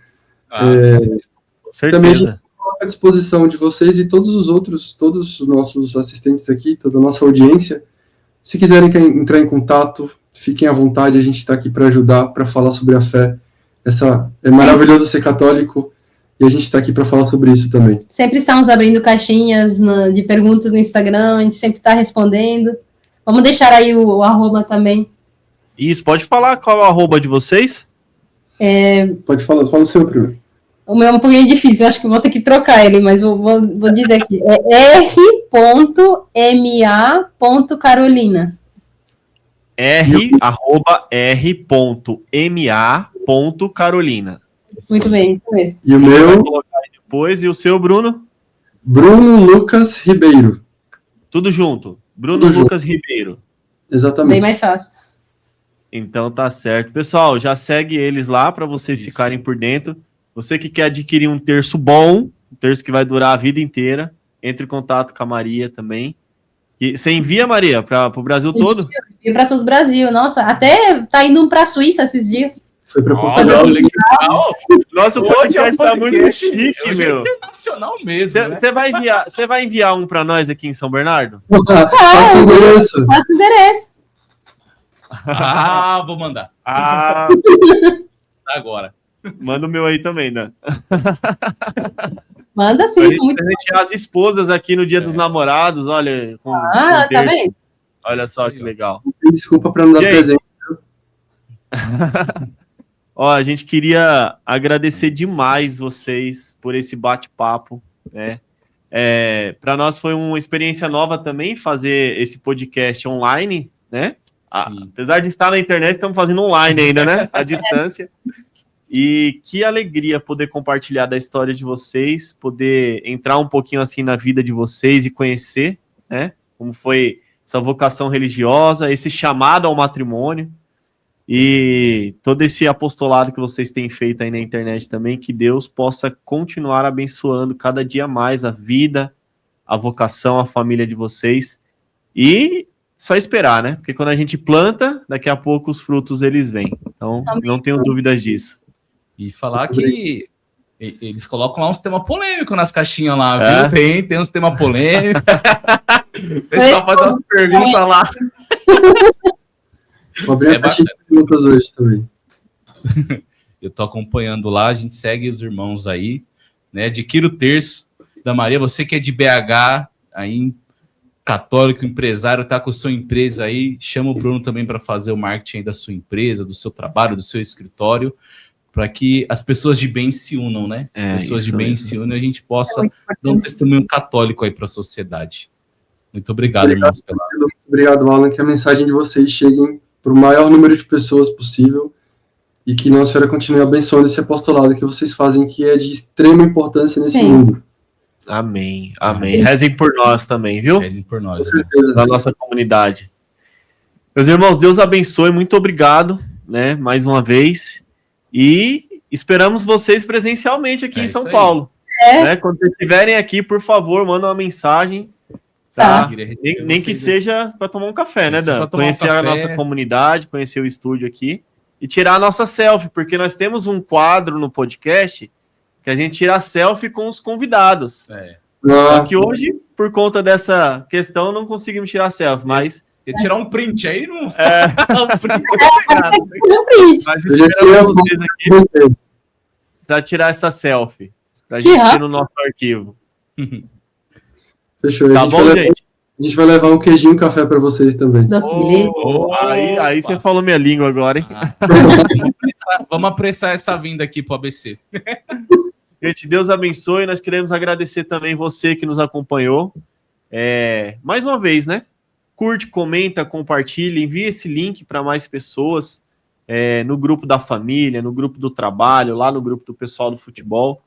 [SPEAKER 1] Com certeza.
[SPEAKER 3] Também à disposição de vocês e todos os nossos assistentes aqui, toda a nossa audiência. Se quiserem entrar em contato, fiquem à vontade, a gente está aqui para ajudar, para falar sobre a fé. É maravilhoso ser católico. E a gente está aqui para falar sobre isso também.
[SPEAKER 4] Sempre estamos abrindo caixinhas de perguntas no Instagram, a gente sempre está respondendo. Vamos deixar aí o arroba também.
[SPEAKER 1] Isso, pode falar qual é o arroba de vocês?
[SPEAKER 3] Pode falar, fala o seu primeiro.
[SPEAKER 4] O meu é um pouquinho difícil, eu acho que vou ter que trocar ele, mas vou dizer aqui. É r.ma.carolina.
[SPEAKER 1] r@r.ma.carolina.
[SPEAKER 4] Muito bem, isso mesmo.
[SPEAKER 3] E o
[SPEAKER 1] Vai
[SPEAKER 3] meu,
[SPEAKER 1] colocar aí depois. E o seu, Bruno?
[SPEAKER 3] Bruno Lucas Ribeiro.
[SPEAKER 1] Tudo junto. Bruno
[SPEAKER 3] Tudo
[SPEAKER 1] Lucas Ribeiro.
[SPEAKER 3] Exatamente.
[SPEAKER 4] Bem mais fácil.
[SPEAKER 1] Então tá certo. Pessoal, já segue eles lá para vocês ficarem por dentro. Você que quer adquirir um terço bom, um terço que vai durar a vida inteira, entre em contato com a Maria também. E você envia, Maria, para o Brasil todo?
[SPEAKER 4] E para todo o Brasil. Nossa, até tá indo um para a Suíça esses dias.
[SPEAKER 3] Foi para
[SPEAKER 2] Olha,
[SPEAKER 3] Portugal.
[SPEAKER 2] legal.
[SPEAKER 1] Nossa, o
[SPEAKER 2] Hoje
[SPEAKER 1] podcast tá muito
[SPEAKER 2] podcast,
[SPEAKER 1] chique,
[SPEAKER 2] hoje
[SPEAKER 1] meu.
[SPEAKER 2] É internacional mesmo, né?
[SPEAKER 1] Você vai enviar um para nós aqui em São Bernardo?
[SPEAKER 3] Faça o endereço.
[SPEAKER 4] Faço endereço.
[SPEAKER 2] Vou mandar. Agora.
[SPEAKER 1] Manda o meu aí também, né?
[SPEAKER 4] Manda
[SPEAKER 1] Pra
[SPEAKER 4] sim,
[SPEAKER 1] gente
[SPEAKER 4] com muito.
[SPEAKER 1] presentear as esposas aqui no Dia dos Namorados, olha. Com
[SPEAKER 4] Tá
[SPEAKER 1] terço.
[SPEAKER 4] vendo?
[SPEAKER 1] Olha só
[SPEAKER 2] Isso aí,
[SPEAKER 1] que
[SPEAKER 2] ó.
[SPEAKER 1] legal.
[SPEAKER 3] Desculpa para não dar
[SPEAKER 1] Gente.
[SPEAKER 3] presente.
[SPEAKER 1] Ó, a gente queria agradecer demais vocês por esse bate-papo, né? Para nós foi uma experiência nova também fazer esse podcast online, né?
[SPEAKER 2] Sim.
[SPEAKER 1] Apesar de estar na internet, estamos fazendo online ainda, né? À distância. E que alegria poder compartilhar da história de vocês, poder entrar um pouquinho assim na vida de vocês e conhecer, né? Como foi essa vocação religiosa, esse chamado ao matrimônio e todo esse apostolado que vocês têm feito aí na internet também, que Deus possa continuar abençoando cada dia mais a vida, a vocação, a família de vocês. E só esperar, né? Porque quando a gente planta, daqui a pouco os frutos eles vêm. Então, não tenho dúvidas disso.
[SPEAKER 2] E falar que eles colocam lá uns temas polêmicos nas caixinhas lá,
[SPEAKER 1] É?
[SPEAKER 2] viu? Tem uns temas polêmicos. O pessoal faz umas perguntas lá.
[SPEAKER 3] Vou abrir a caixinha de perguntas hoje também.
[SPEAKER 2] Eu tô acompanhando lá, a gente segue os irmãos aí, né? Adquira o terço da Maria, você que é de BH, aí católico, empresário, tá com a sua empresa aí, chama o Bruno também para fazer o marketing da sua empresa, do seu trabalho, do seu escritório, para que as pessoas de bem se unam, né? Pessoas de bem se unam e a gente possa dar um testemunho católico aí para a sociedade. Muito obrigado, irmãos.
[SPEAKER 3] Muito obrigado, Alan, que a mensagem de vocês chegue para o maior número de pessoas possível e que Nossa Senhora continue abençoando esse apostolado que vocês fazem, que é de extrema importância nesse mundo.
[SPEAKER 1] Amém, amém. Rezem por nós também, viu?
[SPEAKER 2] Rezem por nós.
[SPEAKER 1] Da nossa comunidade. Meus irmãos, Deus abençoe, muito obrigado, né, mais uma vez, e esperamos vocês presencialmente aqui em São Paulo. Né? Quando vocês estiverem aqui, por favor, manda uma mensagem, tá? Nem que seja para tomar um café, né, Dan? Conhecer a nossa comunidade, conhecer o estúdio aqui e tirar a nossa selfie, porque nós temos um quadro no podcast que a gente tira a selfie com os convidados. Só que hoje, por conta dessa questão, não conseguimos tirar selfie, mas...
[SPEAKER 2] Tirar um print aí, não...
[SPEAKER 1] Mas esperamos vocês aqui para tirar essa selfie, pra gente ter no nosso arquivo.
[SPEAKER 3] Fechou.
[SPEAKER 1] Tá bom, gente?
[SPEAKER 3] A gente vai levar um queijinho e um café para vocês também.
[SPEAKER 1] Aí você falou minha língua agora, hein?
[SPEAKER 2] Vamos apressar essa vinda aqui pro ABC.
[SPEAKER 1] Gente, Deus abençoe. Nós queremos agradecer também você que nos acompanhou. Mais uma vez, né? Curte, comenta, compartilha, envie esse link para mais pessoas no grupo da família, no grupo do trabalho, lá no grupo do pessoal do futebol.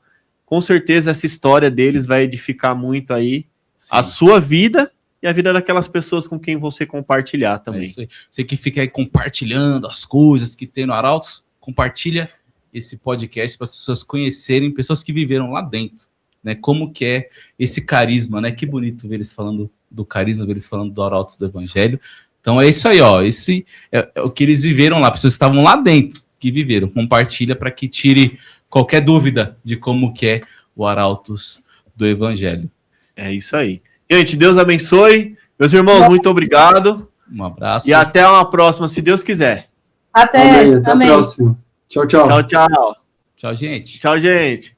[SPEAKER 1] Com certeza essa história deles vai edificar muito aí a sua vida e a vida daquelas pessoas com quem você compartilhar também.
[SPEAKER 2] Isso aí. Você que fica aí compartilhando as coisas que tem no Arautos, compartilha esse podcast para as pessoas conhecerem, pessoas que viveram lá dentro, né? Como que é esse carisma, né? Que bonito ver eles falando do carisma, ver eles falando do Arautos do Evangelho. Então é isso aí, ó. Esse é o que eles viveram lá, pessoas que estavam lá dentro, que viveram. Compartilha para que tire qualquer dúvida de como que é o Arautos do Evangelho.
[SPEAKER 1] É isso aí. Gente, Deus abençoe. Meus irmãos, muito obrigado.
[SPEAKER 2] Um abraço.
[SPEAKER 1] E até uma próxima, se Deus quiser.
[SPEAKER 4] Até
[SPEAKER 3] a próxima. Tchau, tchau.
[SPEAKER 1] Tchau, tchau.
[SPEAKER 2] Tchau, gente.
[SPEAKER 1] Tchau, gente.